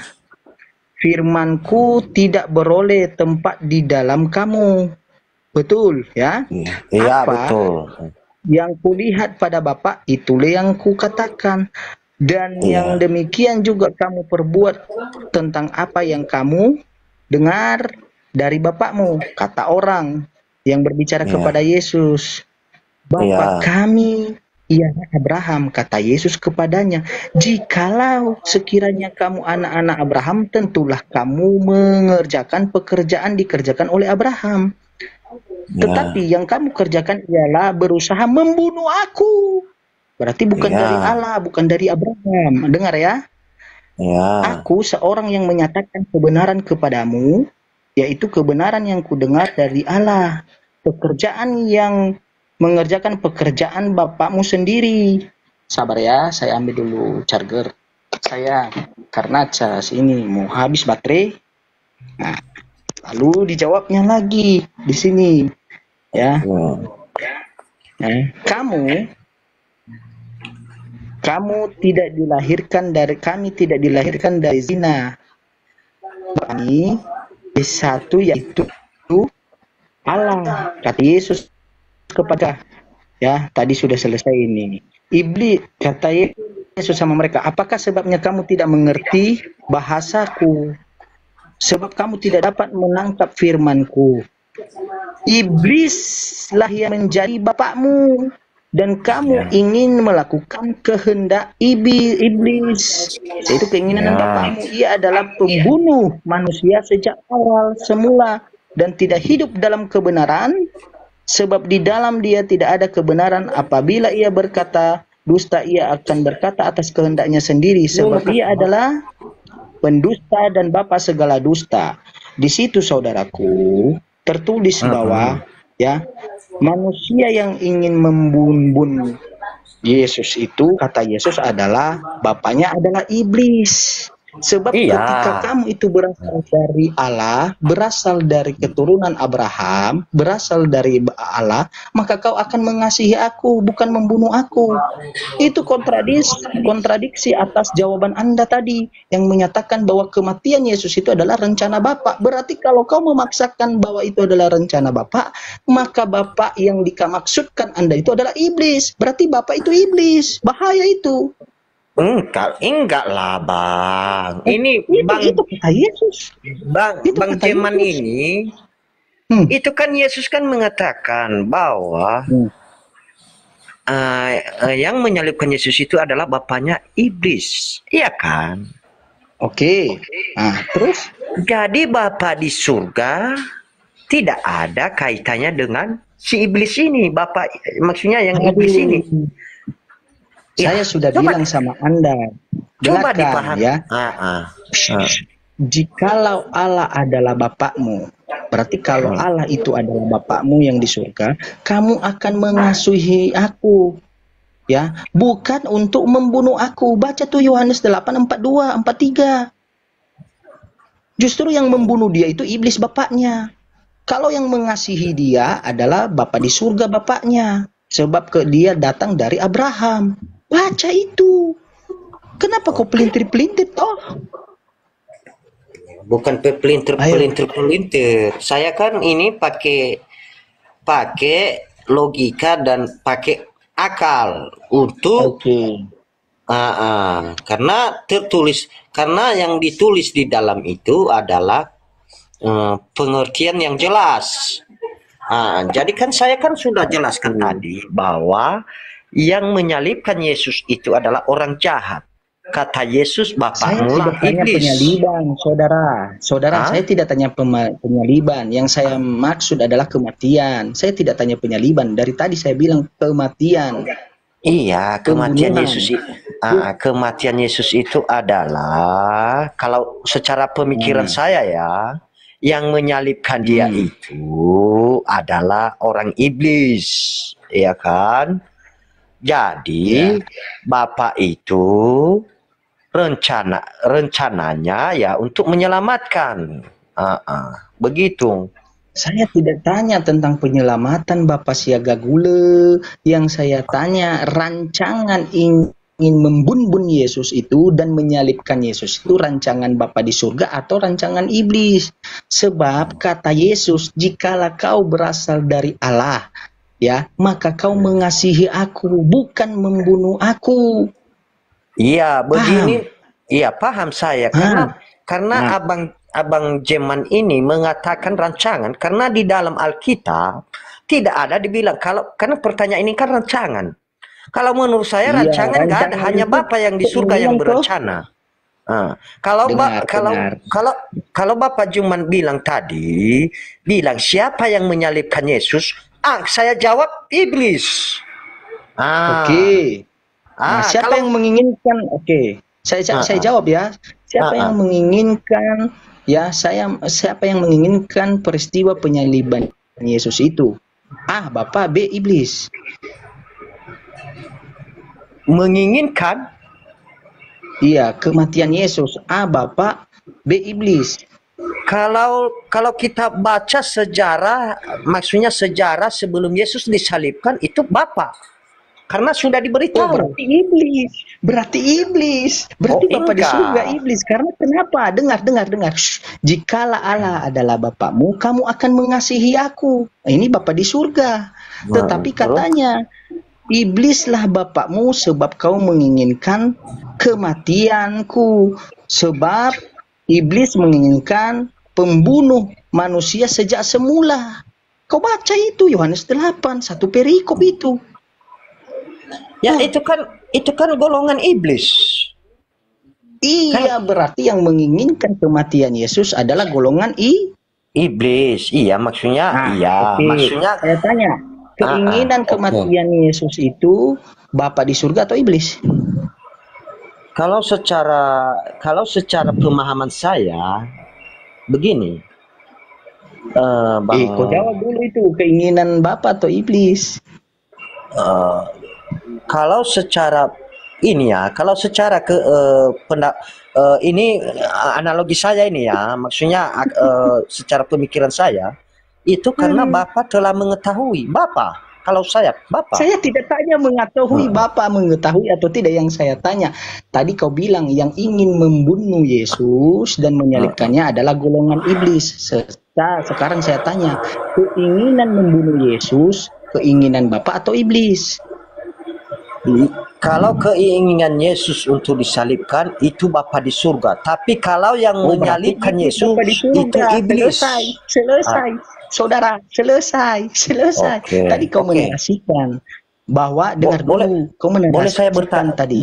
firmanku tidak beroleh tempat di dalam kamu. Betul, ya? Iya, betul. Yang kulihat pada Bapa, itulah yang kukatakan. Dan yang demikian juga kamu perbuat tentang apa yang kamu dengar dari bapakmu, kata orang yang berbicara kepada Yesus. Bapa kami ialah Abraham, kata Yesus kepadanya. Jikalau sekiranya kamu anak-anak Abraham, tentulah kamu mengerjakan pekerjaan dikerjakan oleh Abraham. Tetapi yang kamu kerjakan ialah berusaha membunuh aku. Berarti bukan dari Allah, bukan dari Abraham. Dengar ya. Aku seorang yang menyatakan kebenaran kepadamu, yaitu kebenaran yang kudengar dari Allah. Pekerjaan yang mengerjakan pekerjaan bapakmu sendiri. Sabar ya, saya ambil dulu charger saya karena cas ini mau habis baterai. Nah, lalu dijawabnya lagi di sini. Ya, kamu tidak dilahirkan dari zina. Kami satu yaitu Allah, kata Yesus kepada, ya tadi sudah selesai ini. Iblis, kata Yesus sama mereka, apakah sebabnya kamu tidak mengerti bahasaku? Sebab kamu tidak dapat menangkap firmanku. Iblislah yang menjadi bapakmu, dan kamu ingin melakukan kehendak iblis. Itu keinginan bapakmu. Ia adalah pembunuh manusia sejak awal semula dan tidak hidup dalam kebenaran, Sebab di dalam dia tidak ada kebenaran. Apabila ia berkata dusta, ia akan berkata atas kehendaknya sendiri, sebab ia adalah pendusta dan bapa segala dusta. Di situ saudaraku tertulis bahwa ya, manusia yang ingin membunuh Yesus itu, kata Yesus adalah bapaknya adalah iblis. Sebab ketika kamu itu berasal dari Allah, berasal dari keturunan Abraham, berasal dari Allah, maka kau akan mengasihi aku, bukan membunuh aku. Itu kontradiksi atas jawaban Anda tadi yang menyatakan bahwa kematian Yesus itu adalah rencana Bapa. Berarti kalau kau memaksakan bahwa itu adalah rencana Bapa, maka Bapa yang dimaksudkan Anda itu adalah iblis. Berarti Bapa itu iblis. Bahaya itu. Enggak lah Bang. Ini Bang itu kata Yesus. Bang Jeman ini itu kan Yesus kan mengatakan bahwa yang menyalibkan Yesus itu adalah bapaknya iblis. Iya kan? Oke. Nah, terus jadi Bapa di surga tidak ada kaitannya dengan si iblis ini, Bapak maksudnya yang iblis ini. Saya sudah bilang sama Anda, coba dipahami ya. Jikalau Allah adalah bapakmu, berarti kalau Allah itu adalah bapakmu yang di surga, kamu akan mengasihi aku, ya, bukan untuk membunuh aku. Baca tuh Yohanes 8:42, 43. Justru yang membunuh dia itu iblis bapaknya. Kalau yang mengasihi dia adalah Bapa di surga bapaknya, sebab dia datang dari Abraham. Baca itu. Kenapa kau pelintir-pelintir toh? Bukan pelintir. Saya kan ini pakai logika dan pakai akal untuk karena yang ditulis di dalam itu adalah pengertian yang jelas. Jadi kan saya kan sudah jelaskan tadi bahwa yang menyalibkan Yesus itu adalah orang jahat. Kata Yesus, bapakmu lah iblis. Penyaliban, saudara. Saya tidak tanya penyaliban. Yang saya maksud adalah kematian. Saya tidak tanya penyaliban. Dari tadi saya bilang kematian. Iya, kematian Yesus. Kematian Yesus itu adalah, kalau secara pemikiran saya ya, yang menyalibkan dia itu adalah orang iblis, ya kan? Jadi Bapak itu rencananya ya untuk menyelamatkan. Begitu. Saya tidak tanya tentang penyelamatan Bapak Siaga Gule. Yang saya tanya rancangan ingin membunuh Yesus itu dan menyalibkan Yesus itu rancangan Bapa di surga atau rancangan iblis. Sebab kata Yesus, jikalau kau berasal dari Allah, ya, maka kau mengasihi aku, bukan membunuh aku. Iya, begini. Iya, paham saya. Karena Abang Jeman ini mengatakan rancangan, karena di dalam Alkitab tidak ada dibilang, karena pertanyaan ini kan rancangan. Kalau menurut saya rancangan nggak ada, hanya Bapa yang di surga yang berencana. Kalau Bapak Juman bilang tadi, siapa yang menyalibkan Yesus? Saya jawab iblis. Siapa yang menginginkan? Saya jawab ya. Siapa yang menginginkan? Ya, siapa yang menginginkan peristiwa penyaliban Yesus itu? Bapak, B, iblis. Menginginkan? Iya, kematian Yesus. Bapak, B, iblis. Kalau kita baca sejarah, maksudnya sejarah sebelum Yesus disalibkan itu Bapa. Karena sudah diberitahu. Berarti iblis. Berarti Bapa di surga iblis. Karena kenapa? Dengar. Jikalau Allah adalah Bapakmu, kamu akan mengasihi aku. Ini Bapa di surga. Tetapi katanya, iblislah bapakmu sebab kau menginginkan kematianku. Sebab iblis menginginkan pembunuh manusia sejak semula. Kau baca itu Yohanes 8, satu perikop itu. Ya, itu kan golongan iblis. Iya, berarti yang menginginkan kematian Yesus adalah golongan Iblis, iya maksudnya, Nah, iya oke. maksudnya. Saya tanya, keinginan Oke. kematian Yesus itu Bapa di surga atau iblis? Kalau secara pemahaman saya begini, Bang. Kau jawab dulu itu, keinginan Bapa atau iblis? Kalau secara ini ya, kalau secara ini analogi saya ini ya, maksudnya secara pemikiran saya itu karena Bapak telah mengetahui. Kalau saya Bapak. Saya tidak tanya mengetahui Bapak mengetahui atau tidak, yang saya tanya. Tadi kau bilang yang ingin membunuh Yesus dan menyalibkannya adalah golongan iblis. Sekarang saya tanya, keinginan membunuh Yesus, keinginan Bapak atau iblis? Kalau keinginan Yesus untuk disalibkan itu Bapa di surga, tapi kalau yang menyalibkan Yesus itu iblis. Selesai. Saudara, selesai. Oke, Tadi kau oke. menarasikan bahwa dengar dulu, kau Boleh saya menarasikan bertanya tadi.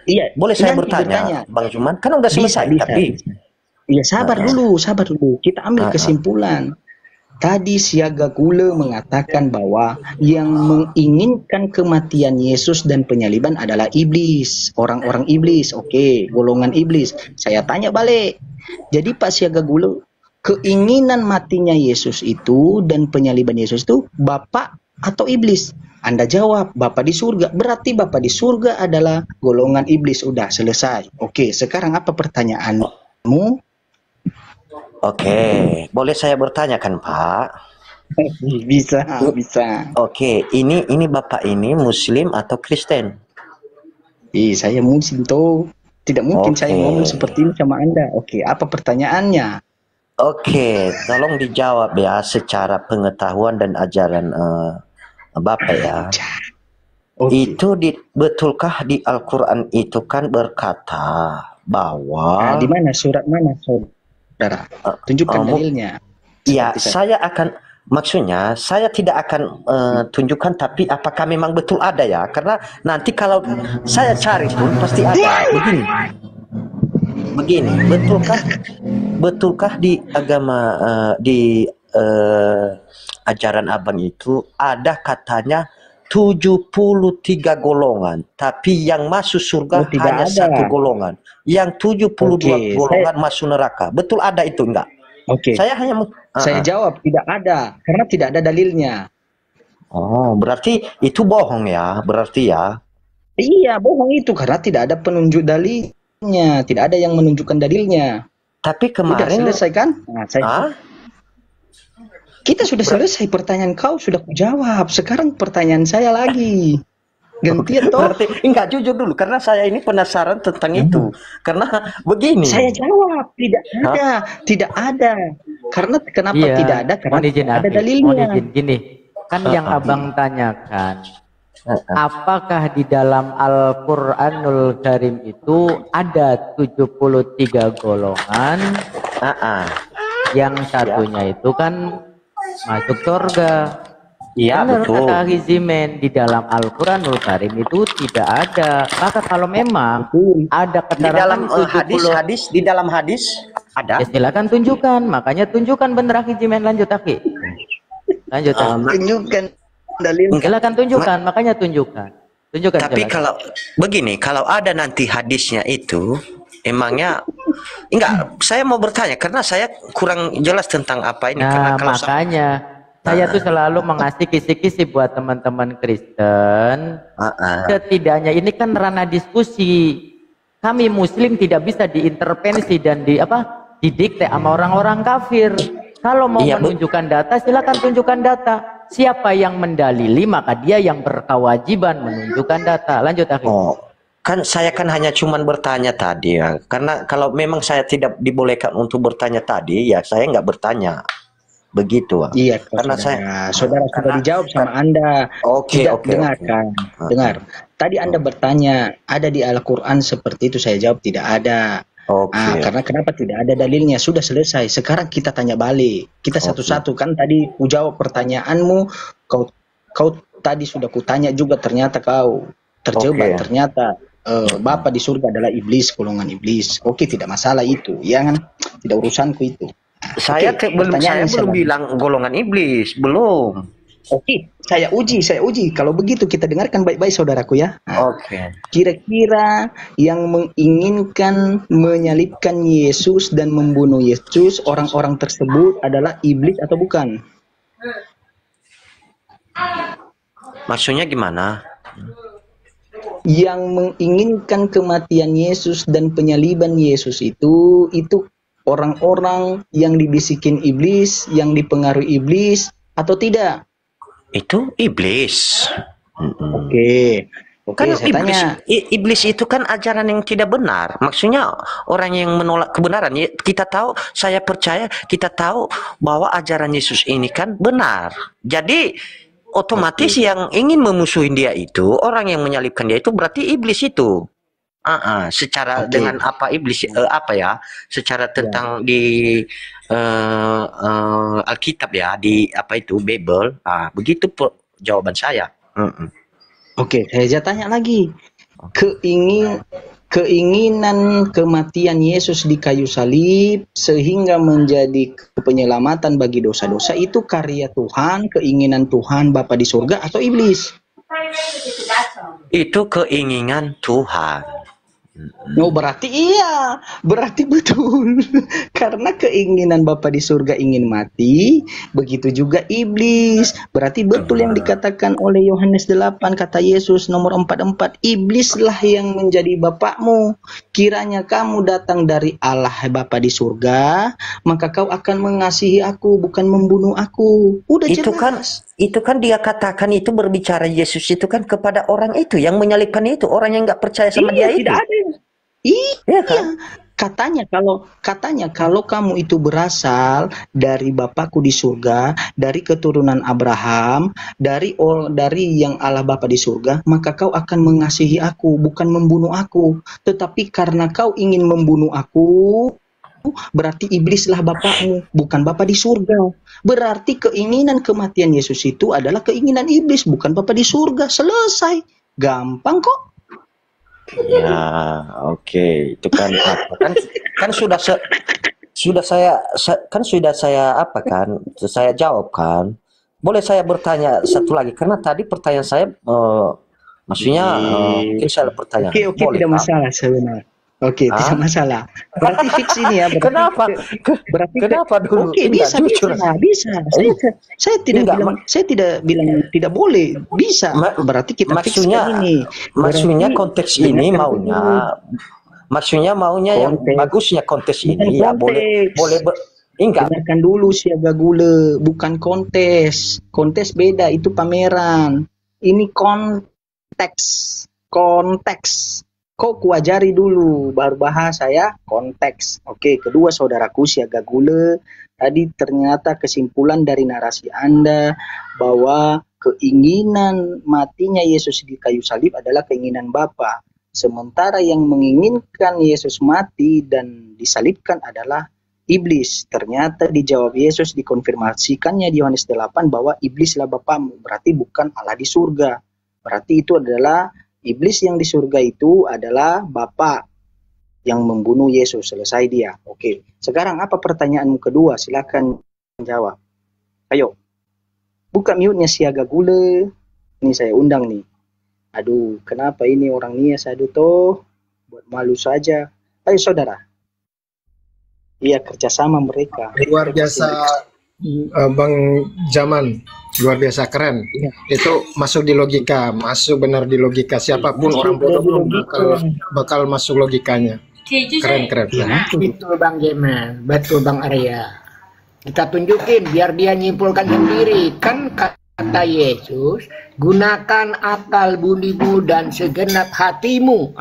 Iya, boleh saya nanti bertanya, Bang Juman? Kan udah Bisa. selesai tapi. Iya, sabar dulu. Kita ambil kesimpulan. Tadi Siaga Gula mengatakan bahwa yang menginginkan kematian Yesus dan penyaliban adalah iblis, orang-orang iblis. Oke, golongan iblis. Saya tanya balik. Jadi Pak Siaga Gula, keinginan matinya Yesus itu dan penyaliban Yesus itu Bapak atau iblis? Anda jawab Bapak di surga. Berarti Bapak di surga adalah golongan iblis. Udah selesai. Oke, sekarang apa pertanyaanmu? Oke, boleh saya bertanya kan, Pak? Bisa. Oke, ini Bapak ini Muslim atau Kristen? Saya Muslim toh. Tidak mungkin saya Oke. ngomong seperti ini sama Anda. Oke, apa pertanyaannya? Oke, tolong dijawab ya secara pengetahuan dan ajaran Bapak ya. Itu betulkah di Al-Quran itu kan berkata bahwa Di mana, surat mana, saudara? Tunjukkan dalilnya. Iya, saya tidak akan tunjukkan, tapi apakah memang betul ada ya? Karena nanti kalau saya cari pun pasti ada. Begini, betulkah di agama ajaran Abang itu ada katanya 73 golongan, tapi yang masuk surga hanya satu golongan. Yang 72 golongan masuk neraka. Betul ada itu enggak? Oke. Saya jawab tidak ada, karena tidak ada dalilnya. Oh, berarti itu bohong ya, berarti ya. Iya, bohong itu karena tidak ada penunjuk dalilnya, tidak ada yang menunjukkan dalilnya. Tapi kemarin sudah selesai kan? Kita sudah selesai, pertanyaan kau sudah kujawab. Sekarang pertanyaan saya lagi. Gantian toh. Berarti enggak, jujur dulu karena saya ini penasaran tentang itu. Karena begini. Saya jawab tidak ada. Karena kenapa tidak ada? Karena ada dalilnya. Gini, kan yang Abang tanyakan, apakah di dalam Al-Qur'anul Karim itu ada 73 golongan? Yang satunya itu kan masuk surga. Iya, betul. Kata Hizimen, di dalam Al-Quranul Karim itu tidak ada. Maka kalau memang ada keterangan di dalam hadis ada. Ya silakan tunjukkan. Makanya tunjukkan bener Hizimen. Lanjut Aki. Tunjukkan dalil. Silakan tunjukkan. Makanya tunjukkan. Tapi kalau begini, kalau ada nanti hadisnya itu, emangnya enggak? Saya mau bertanya karena saya kurang jelas tentang apa ini. Nah, karena kalau makanya saya tuh selalu mengasih kisi-kisi buat teman-teman Kristen. Setidaknya ini kan ranah diskusi. Kami Muslim tidak bisa diintervensi dan didikte sama orang-orang kafir. Kalau mau menunjukkan data, silakan tunjukkan data. Siapa yang mendalili, maka dia yang berkewajiban menunjukkan data. Lanjut, Akhir. Kan saya hanya cuman bertanya tadi ya. Karena kalau memang saya tidak dibolehkan untuk bertanya tadi, ya saya nggak bertanya. Begitu, Iya, karena saudara sudah dijawab sama Anda. Dengar. Tadi Anda bertanya, ada di Al-Quran seperti itu? Saya jawab tidak ada. Karena kenapa tidak ada dalilnya? Sudah selesai. Sekarang kita tanya balik. Kita satu-satu kan tadi ku jawab pertanyaanmu. Kau tadi sudah kutanya juga, ternyata kau terjebak. Ternyata Bapak di surga adalah iblis, golongan iblis. Oke, tidak masalah itu, ya kan? Tidak urusanku itu. Saya Oke, belum pertanyaan bilang golongan iblis, belum. Oke, saya uji. Kalau begitu kita dengarkan baik-baik saudaraku ya. Oke. Kira-kira yang menginginkan menyalibkan Yesus dan membunuh Yesus, orang-orang tersebut adalah iblis atau bukan? Maksudnya gimana? Yang menginginkan kematian Yesus dan penyaliban Yesus itu orang-orang yang dibisikin iblis, yang dipengaruhi iblis atau tidak? Itu iblis. Oke, Kan saya tanya. iblis itu kan ajaran yang tidak benar. Maksudnya orang yang menolak kebenaran. Kita tahu, saya percaya kita tahu bahwa ajaran Yesus ini kan benar. Jadi otomatis yang ingin memusuhi dia itu, orang yang menyalibkan dia itu berarti iblis itu. Secara dengan apa iblis secara tentang di Alkitab ya, di apa itu Bible. Begitu jawaban saya. Oke, saya tanya lagi. Keinginan kematian Yesus di kayu salib sehingga menjadi penyelamatan bagi dosa-dosa itu karya Tuhan, keinginan Tuhan Bapa di surga atau iblis? Itu keinginan Tuhan. No, berarti iya, berarti betul. Karena keinginan Bapa di surga ingin mati, begitu juga iblis. Berarti betul yang dikatakan oleh Yohanes 8, kata Yesus nomor 44, iblislah yang menjadi bapakmu. Kiranya kamu datang dari Allah Bapa di surga, maka kau akan mengasihi aku, bukan membunuh aku. Udah jelas. Itu kan dia katakan itu berbicara Yesus itu kan kepada orang itu yang menyalibkan itu, orang yang nggak percaya sama dia itu. Tidak ada. Iya kan? Katanya kalau kamu itu berasal dari Bapakku di surga, dari keturunan Abraham, dari yang Allah Bapa di surga, maka kau akan mengasihi aku, bukan membunuh aku. Tetapi karena kau ingin membunuh aku, berarti iblislah bapakmu, bukan Bapa di surga. Berarti keinginan kematian Yesus itu adalah keinginan iblis, bukan Bapa di surga. Selesai. Gampang kok. Ya, oke. Itu kan sudah saya jawab kan. Boleh saya bertanya satu lagi karena tadi pertanyaan saya maksudnya mungkin saya bertanya. Oke, tidak masalah sebenarnya. Oke, tidak masalah. Berarti fix ini ya. Kenapa dulu? Oke, bisa. Saya tidak bilang tidak boleh. Bisa. Berarti kita fixkan ini. Maksudnya konteks ini maunya yang bagusnya konteks ini ya boleh. Dengarkan dulu Siaga Gule, bukan kontes. Kontes beda, itu pameran. Ini konteks. Kok kuajari dulu, baru bahasa ya, konteks. Oke, kedua saudaraku Siaga Gule, tadi ternyata kesimpulan dari narasi Anda bahwa keinginan matinya Yesus di kayu salib adalah keinginan Bapa. Sementara yang menginginkan Yesus mati dan disalibkan adalah iblis. Ternyata dijawab Yesus, dikonfirmasikannya di Yohanes 8 bahwa iblislah bapamu, berarti bukan Allah di surga. Berarti itu adalah iblis yang di surga itu adalah Bapa yang membunuh Yesus. Selesai dia. Oke. Sekarang apa pertanyaanmu kedua? Silakan jawab. Ayo. Buka mute-nya Siaga Gule. Ini saya undang nih. Aduh, kenapa ini orang Nias? Aduh toh. Buat malu saja. Ayo saudara. Iya, kerjasama mereka. Luar biasa Bang Jaman, luar biasa keren. Itu masuk di logika, masuk benar di logika. Siapapun orang bodoh pun bakal masuk logikanya. Keren. Betul Bang Jaman, betul Bang Arya. Kita tunjukin biar dia nyimpulkan sendiri. Kan kata Yesus, gunakan akal budimu dan segenap hatimu.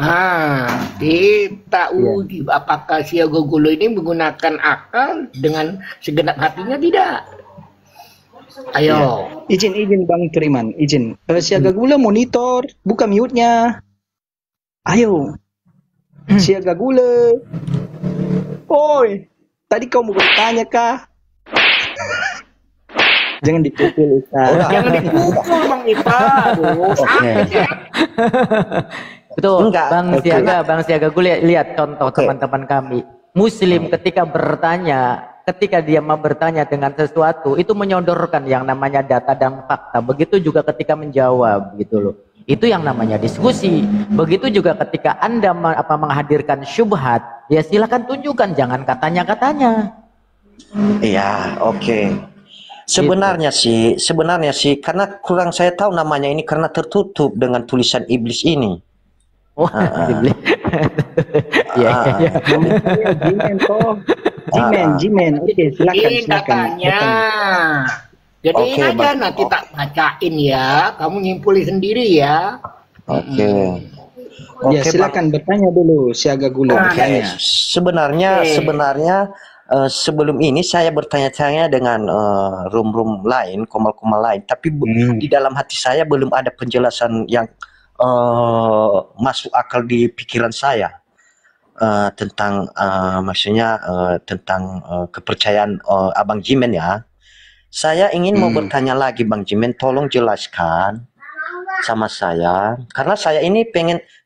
Kita uji apakah Siaga Gule ini menggunakan akal dengan segenap hatinya tidak. Ayo. Izin Bang Keriman, izin. Siaga Gule monitor, buka mute-nya. Ayo. Siaga Gule. Oi, tadi kau mau bertanya kah? Jangan dipukul, Ustaz. Jangan dipukul Bang Ipa. Betul, Bang Siaga Gule lihat contoh teman-teman kami. Muslim ketika bertanya ketika dia mau bertanya dengan sesuatu itu menyodorkan yang namanya data dan fakta. Begitu juga ketika menjawab gitu loh. Itu yang namanya diskusi. Begitu juga ketika Anda menghadirkan syubhat, ya silakan tunjukkan, jangan katanya-katanya. Iya, oke. Sebenarnya sih karena kurang saya tahu namanya ini karena tertutup dengan tulisan iblis ini. Oh, iblis. Iya. Jimen. Oke, silakan. Katanya. Jadi aja nanti tak bacain ya. Kamu nyimpulin sendiri ya. Oke. Ya, silakan bertanya dulu si Aga Gula. Oke. Sebenarnya sebelum ini saya bertanya-tanya dengan room lain, komal-komal lain, tapi di dalam hati saya belum ada penjelasan yang masuk akal di pikiran saya tentang maksudnya tentang kepercayaan Abang Jimen ya. Saya ingin mau bertanya lagi Bang Jimen, tolong jelaskan sama saya karena saya ini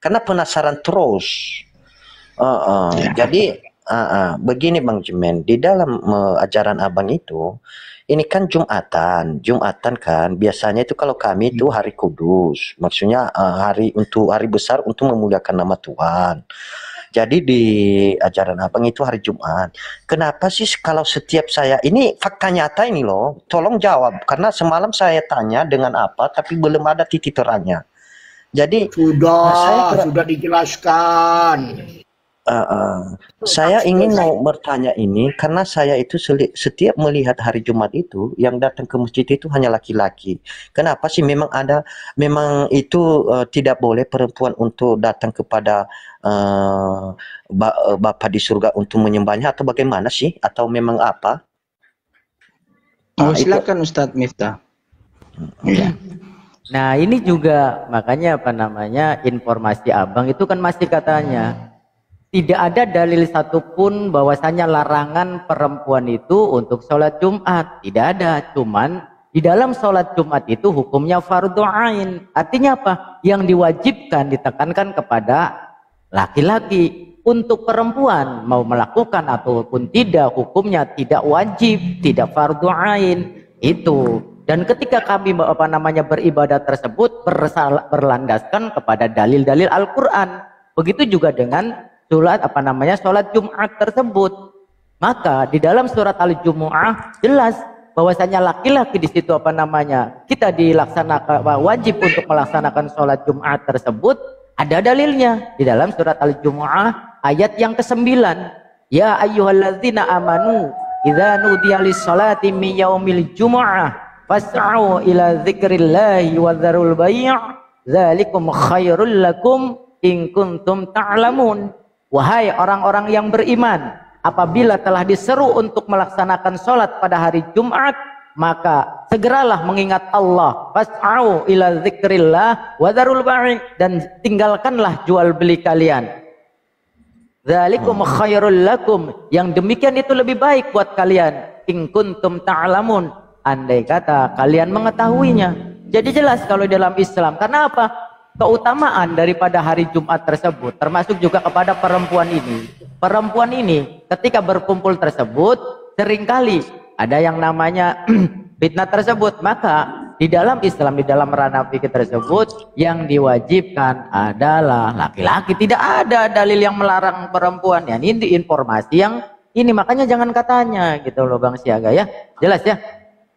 karena penasaran terus. Jadi begini Bang Jimen, di dalam ajaran Abang itu ini kan Jumatan kan biasanya itu kalau kami itu hari kudus, maksudnya hari besar untuk memuliakan nama Tuhan. Jadi di ajaran Abang itu hari Jumat. Kenapa sih kalau setiap saya ini fakta nyata ini loh, tolong jawab karena semalam saya tanya dengan apa tapi belum ada titik terangnya. Jadi sudah dijelaskan. Saya ingin mau bertanya ini karena saya itu setiap melihat hari Jumat itu yang datang ke masjid itu hanya laki-laki. Kenapa sih memang itu tidak boleh perempuan untuk datang kepada Bapa di surga untuk menyembahnya atau bagaimana sih? Atau memang apa? Silakan Ustadz Miftah. Iya. Nah ini juga makanya informasi Abang itu kan masih katanya tidak ada dalil satupun bahwasanya larangan perempuan itu untuk sholat Jumat. Tidak ada, cuman di dalam sholat Jumat itu hukumnya fardhu ain. Artinya apa? Yang diwajibkan ditekankan kepada laki-laki. Untuk perempuan mau melakukan ataupun tidak, hukumnya tidak wajib, tidak fardhu ain. Itu. Dan ketika kami beribadah tersebut berlandaskan kepada dalil-dalil Al-Quran. Begitu juga dengan sholat Jumat tersebut. Maka di dalam surat Al-Jumu'ah jelas bahwasanya laki-laki di situ kita dilaksanakan wajib untuk melaksanakan sholat Jumat tersebut. Ada dalilnya di dalam surat Al-Jumu'ah ayat yang ke-9. Ya ayyuhalladzina amanu idza nudiya lis-sholati min yaumil jumu'ah fas'au ila dzikrillahi wa dzarul bai' dzalikum khairul lakum in kuntum ta'lamun. Wahai orang-orang yang beriman, apabila telah diseru untuk melaksanakan sholat pada hari Jumat, maka segeralah mengingat Allah. Fas'au ila dzikrillah wa dzarul bai' dan tinggalkanlah jual beli kalian. Dzalikum khairul lakum, yang demikian itu lebih baik buat kalian. In kuntum ta'lamun, andai kata kalian mengetahuinya. Jadi jelas kalau dalam Islam. Karena apa? Keutamaan daripada hari Jumat tersebut termasuk juga kepada perempuan ini. Perempuan ini ketika berkumpul tersebut seringkali ada yang namanya fitnah tersebut. Maka di dalam Islam, di dalam ranah fikih tersebut yang diwajibkan adalah laki-laki. Tidak ada dalil yang melarang perempuan. Ya, ini informasi yang ini, makanya jangan katanya gitu loh Bang Siaga ya. Jelas ya?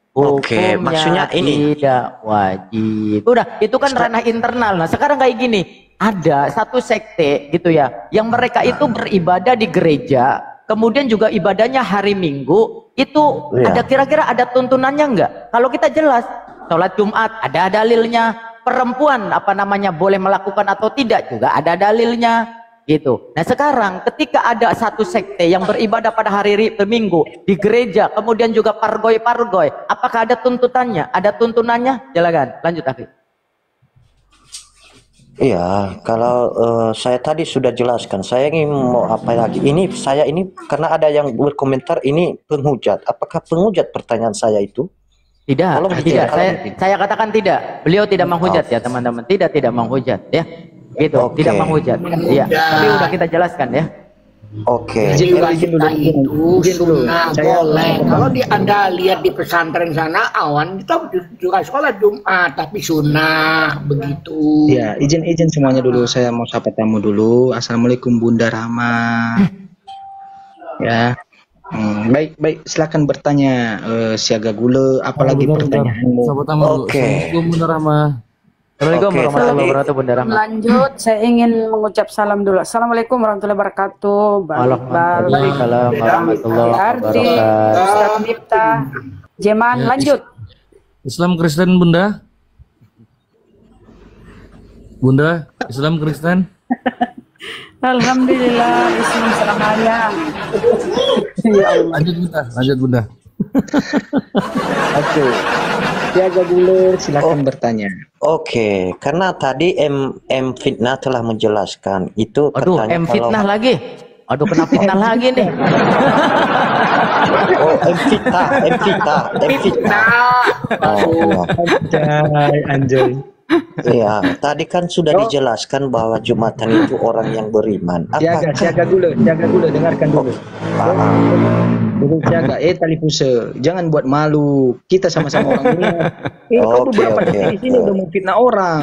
Oke, maksudnya ini tidak wajib. Udah, itu kan ranah internal. Nah, sekarang kayak gini, ada satu sekte gitu ya, yang mereka itu beribadah di gereja, kemudian juga ibadahnya hari Minggu, itu ada kira-kira ada tuntunannya enggak? Kalau kita jelas, sholat Jumat ada dalilnya, perempuan boleh melakukan atau tidak juga ada dalilnya. Gitu. Nah sekarang ketika ada satu sekte yang beribadah pada hari Minggu di gereja, kemudian juga pargoi-pargoi, apakah ada tuntutannya? Ada tuntunannya? Silakan, lanjut Akhi. Iya, kalau saya tadi sudah jelaskan, saya ingin mau apa lagi? Saya ini karena ada yang berkomentar ini penghujat. Apakah penghujat pertanyaan saya itu? Tidak, tidak. Saya katakan tidak. Beliau tidak menghujat ya teman-teman. Tidak menghujat ya. Gitu, tidak menghujat. Iya, tapi udah kita jelaskan ya. Oke. Izin dulu, Itu izin dulu. sunnah Saya boleh. Kalau Anda lihat di pesantren sana, awan kita juga sekolah Jumat, tapi sunnah begitu. ya izin semuanya dulu. Saya mau sapa tamu dulu. Assalamualaikum Bunda Rahma. Ya. Baik, silakan bertanya Siaga Gula, apalagi pertanyaanmu? Oke. Assalamualaikum Bunda Rahma. Assalamualaikum Oke, warahmatullahi wabarakatuh, Bunda Rahma. Lanjut, saya ingin mengucap salam dulu. Assalamualaikum warahmatullahi wabarakatuh. Balik Waalaikumsalam warahmatullahi Ardi, wabarakatuh. Ustaz Miftah, Jeman, Ya, lanjut. Islam Kristen Bunda? Bunda, Islam Kristen? Alhamdulillah, Islam selamanya. Ya Allah. Lanjut Bunda. Oke. Siaga Gula, silakan bertanya. Oke, karena tadi M Fitnah telah menjelaskan itu. Aduh, katanya M kalau- fitnah lagi. Aduh, kena fitnah lagi nih. Oh, M Fitnah. Oh, iya. Anjay. Iya, tadi kan sudah dijelaskan bahwa Jumatan itu orang yang beriman. Siaga Gula, dengarkan dulu. Dulu Siaga, tali pusat, jangan buat malu. Kita sama-sama orang ini. Kau beberapa detik di sini udah mau fitnah orang.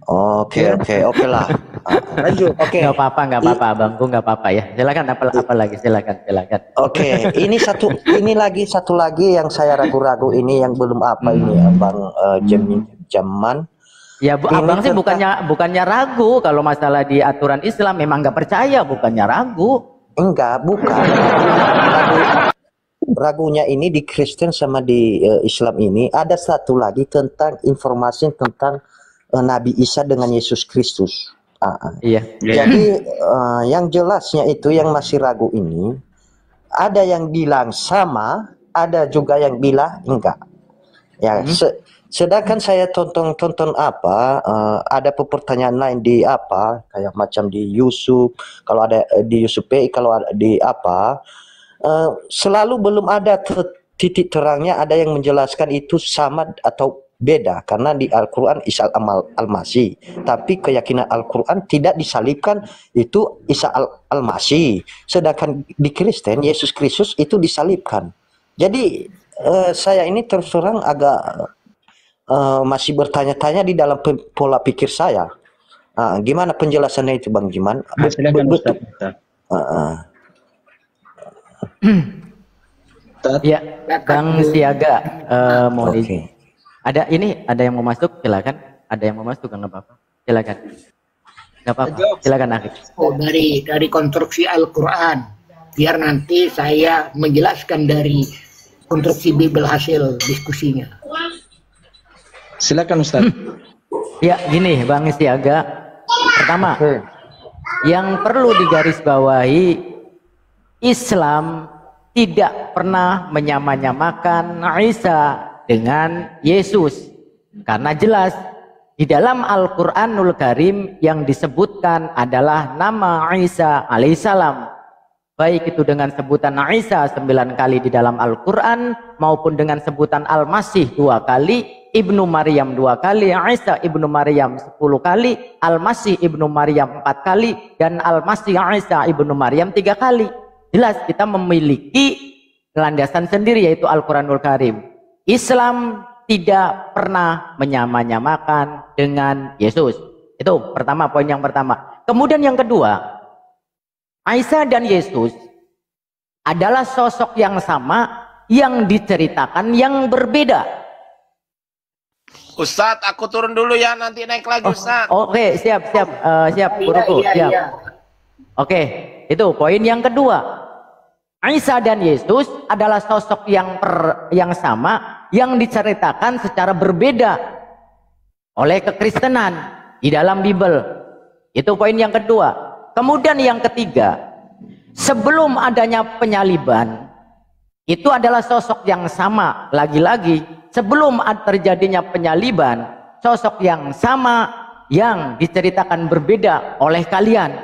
Oke lah. Lanjut. Oke. Nggak apa-apa, abangku nggak apa-apa ya. Silakan apa lagi, silakan. Oke, ini lagi satu lagi yang saya ragu-ragu ini yang belum apa ini Abang Jaman. Ya, abang sih bukannya ragu kalau masalah di aturan Islam, memang nggak percaya, bukannya ragu. Enggak, bukan. Ragunya ini di Kristen sama di Islam ini ada satu lagi tentang informasi tentang Nabi Isa dengan Yesus Kristus. Iya. Jadi yang jelasnya itu yang masih ragu ini ada yang bilang sama, ada juga yang bilang enggak. Ya, sedangkan saya tonton ada pertanyaan lain di kayak macam di Yusuf, kalau ada di Yusuf kalau ada di selalu belum ada titik terangnya, ada yang menjelaskan itu sama atau beda, karena di Al-Quran Isa Al-Masih, tapi keyakinan Al-Quran tidak disalibkan itu Isa Al-Masih, sedangkan di Kristen Yesus Kristus itu disalibkan. Jadi saya ini terus terang agak masih bertanya-tanya di dalam pola pikir saya. Gimana penjelasannya itu Bang Jiman? Ya, Bang Siaga, mau ada yang mau masuk, silakan. Ada yang mau masuk, nggak apa-apa, silakan. Nggak apa-apa, silakan Akhir. Oh, dari konstruksi Al-Quran, biar nanti saya menjelaskan dari konstruksi Bible hasil diskusinya. Silakan Ustaz. Ya, gini Bang Siaga. Pertama, yang perlu digarisbawahi, Islam tidak pernah menyamakan Isa dengan Yesus. Karena jelas di dalam Al-Qur'anul Karim yang disebutkan adalah nama Isa alaihissalam. Baik itu dengan sebutan Isa 9 kali di dalam Al-Quran, maupun dengan sebutan Al-Masih 2 kali, Ibnu Maryam 2 kali, Isa Ibnu Maryam 10 kali, Al-Masih Ibnu Maryam 4 kali, dan Al-Masih Isa Ibnu Maryam 3 kali. Jelas kita memiliki landasan sendiri, yaitu Al-Quranul Karim. Islam tidak pernah menyamakan dengan Yesus. Itu pertama, poin yang pertama. Kemudian yang kedua, Isa dan Yesus adalah sosok yang sama yang diceritakan yang berbeda. Ustadz, aku turun dulu ya, nanti naik lagi Ustadz. Oke, siap, Guruku, siap. Oke, itu poin yang kedua. Isa dan Yesus adalah sosok yang sama yang diceritakan secara berbeda oleh kekristenan di dalam Bible. Itu poin yang kedua. Kemudian yang ketiga, sebelum adanya penyaliban, itu adalah sosok yang sama. Lagi-lagi, sebelum terjadinya penyaliban, sosok yang sama yang diceritakan berbeda oleh kalian.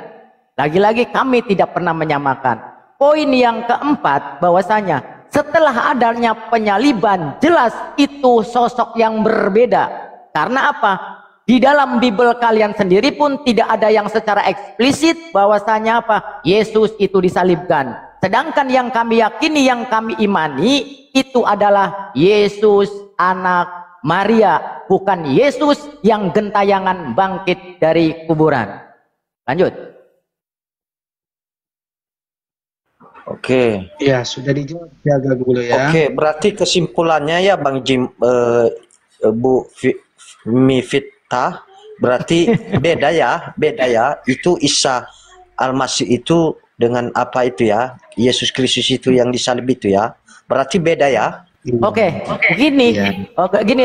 Lagi-lagi kami tidak pernah menyamakan. Poin yang keempat, bahwasanya setelah adanya penyaliban, jelas itu sosok yang berbeda. Karena apa? Di dalam Bible kalian sendiri pun tidak ada yang secara eksplisit bahwasanya apa? Yesus itu disalibkan. Sedangkan yang kami yakini, yang kami imani itu adalah Yesus anak Maria, bukan Yesus yang gentayangan bangkit dari kuburan. Lanjut. Oke. Ya, sudah dijawab jaga dulu ya. Oke, berarti kesimpulannya ya Bang Jim, Bu Mifita, berarti beda ya. Itu Isa Al-Masih itu dengan apa itu ya? Yesus Kristus itu yang disalib itu ya. Berarti beda ya. Oke, gini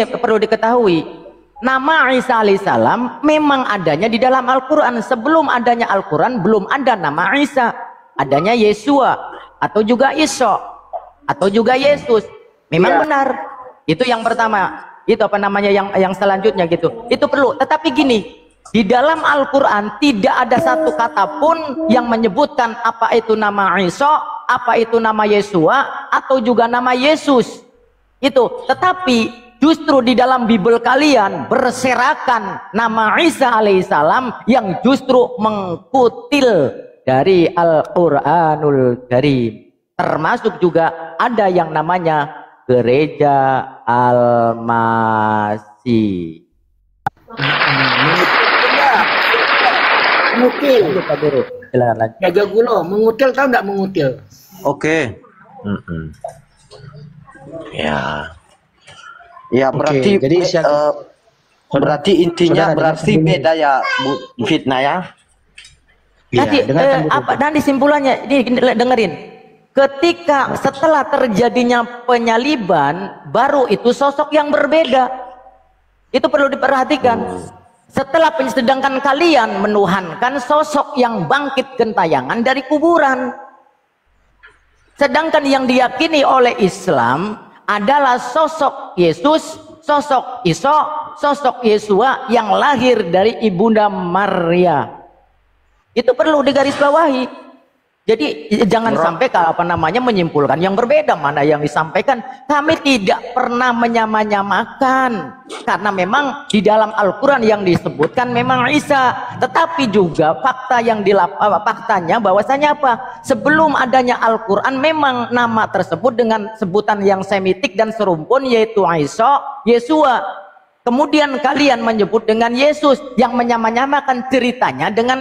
perlu diketahui. Nama Isa alaihissalam memang adanya di dalam Al-Quran. Sebelum adanya Al-Quran belum ada nama Isa. Adanya Yesua atau juga Isa atau juga Yesus. Memang benar. Itu yang pertama. Itu apa namanya yang selanjutnya gitu. Itu perlu. Tetapi gini, di dalam Al-Quran tidak ada satu kata pun yang menyebutkan apa itu nama Isa, apa itu nama Yesua atau juga nama Yesus. Itu. Tetapi justru di dalam Bible kalian berserakan nama Isa alaihissalam yang justru mengkutil dari Al-Quranul Karim. Termasuk juga ada yang namanya Gereja Al-Masih. Mengutil. Silakan lanjut. Jaga gulo, mengutil tahu enggak mengutil? Oke. Ya berarti jadi berarti intinya berarti beda ya Bu Fitnah ya. Tadi dan kesimpulannya ini dengerin. Ketika setelah terjadinya penyaliban, baru itu sosok yang berbeda. Itu perlu diperhatikan. Sedangkan kalian menuhankan sosok yang bangkit gentayangan dari kuburan. Sedangkan yang diyakini oleh Islam adalah sosok Yesus, sosok Isa, sosok Yesua yang lahir dari Ibunda Maria. Itu perlu digarisbawahi. Jadi jangan sampai menyimpulkan yang berbeda, mana yang disampaikan. Kami tidak pernah menyamakan, karena memang di dalam Al-Quran yang disebutkan memang Isa, tetapi juga faktanya bahwasanya apa? Sebelum adanya Al-Quran memang nama tersebut dengan sebutan yang semitik dan serumpun, yaitu Isa, Yesua. Kemudian kalian menyebut dengan Yesus yang menyamakan ceritanya dengan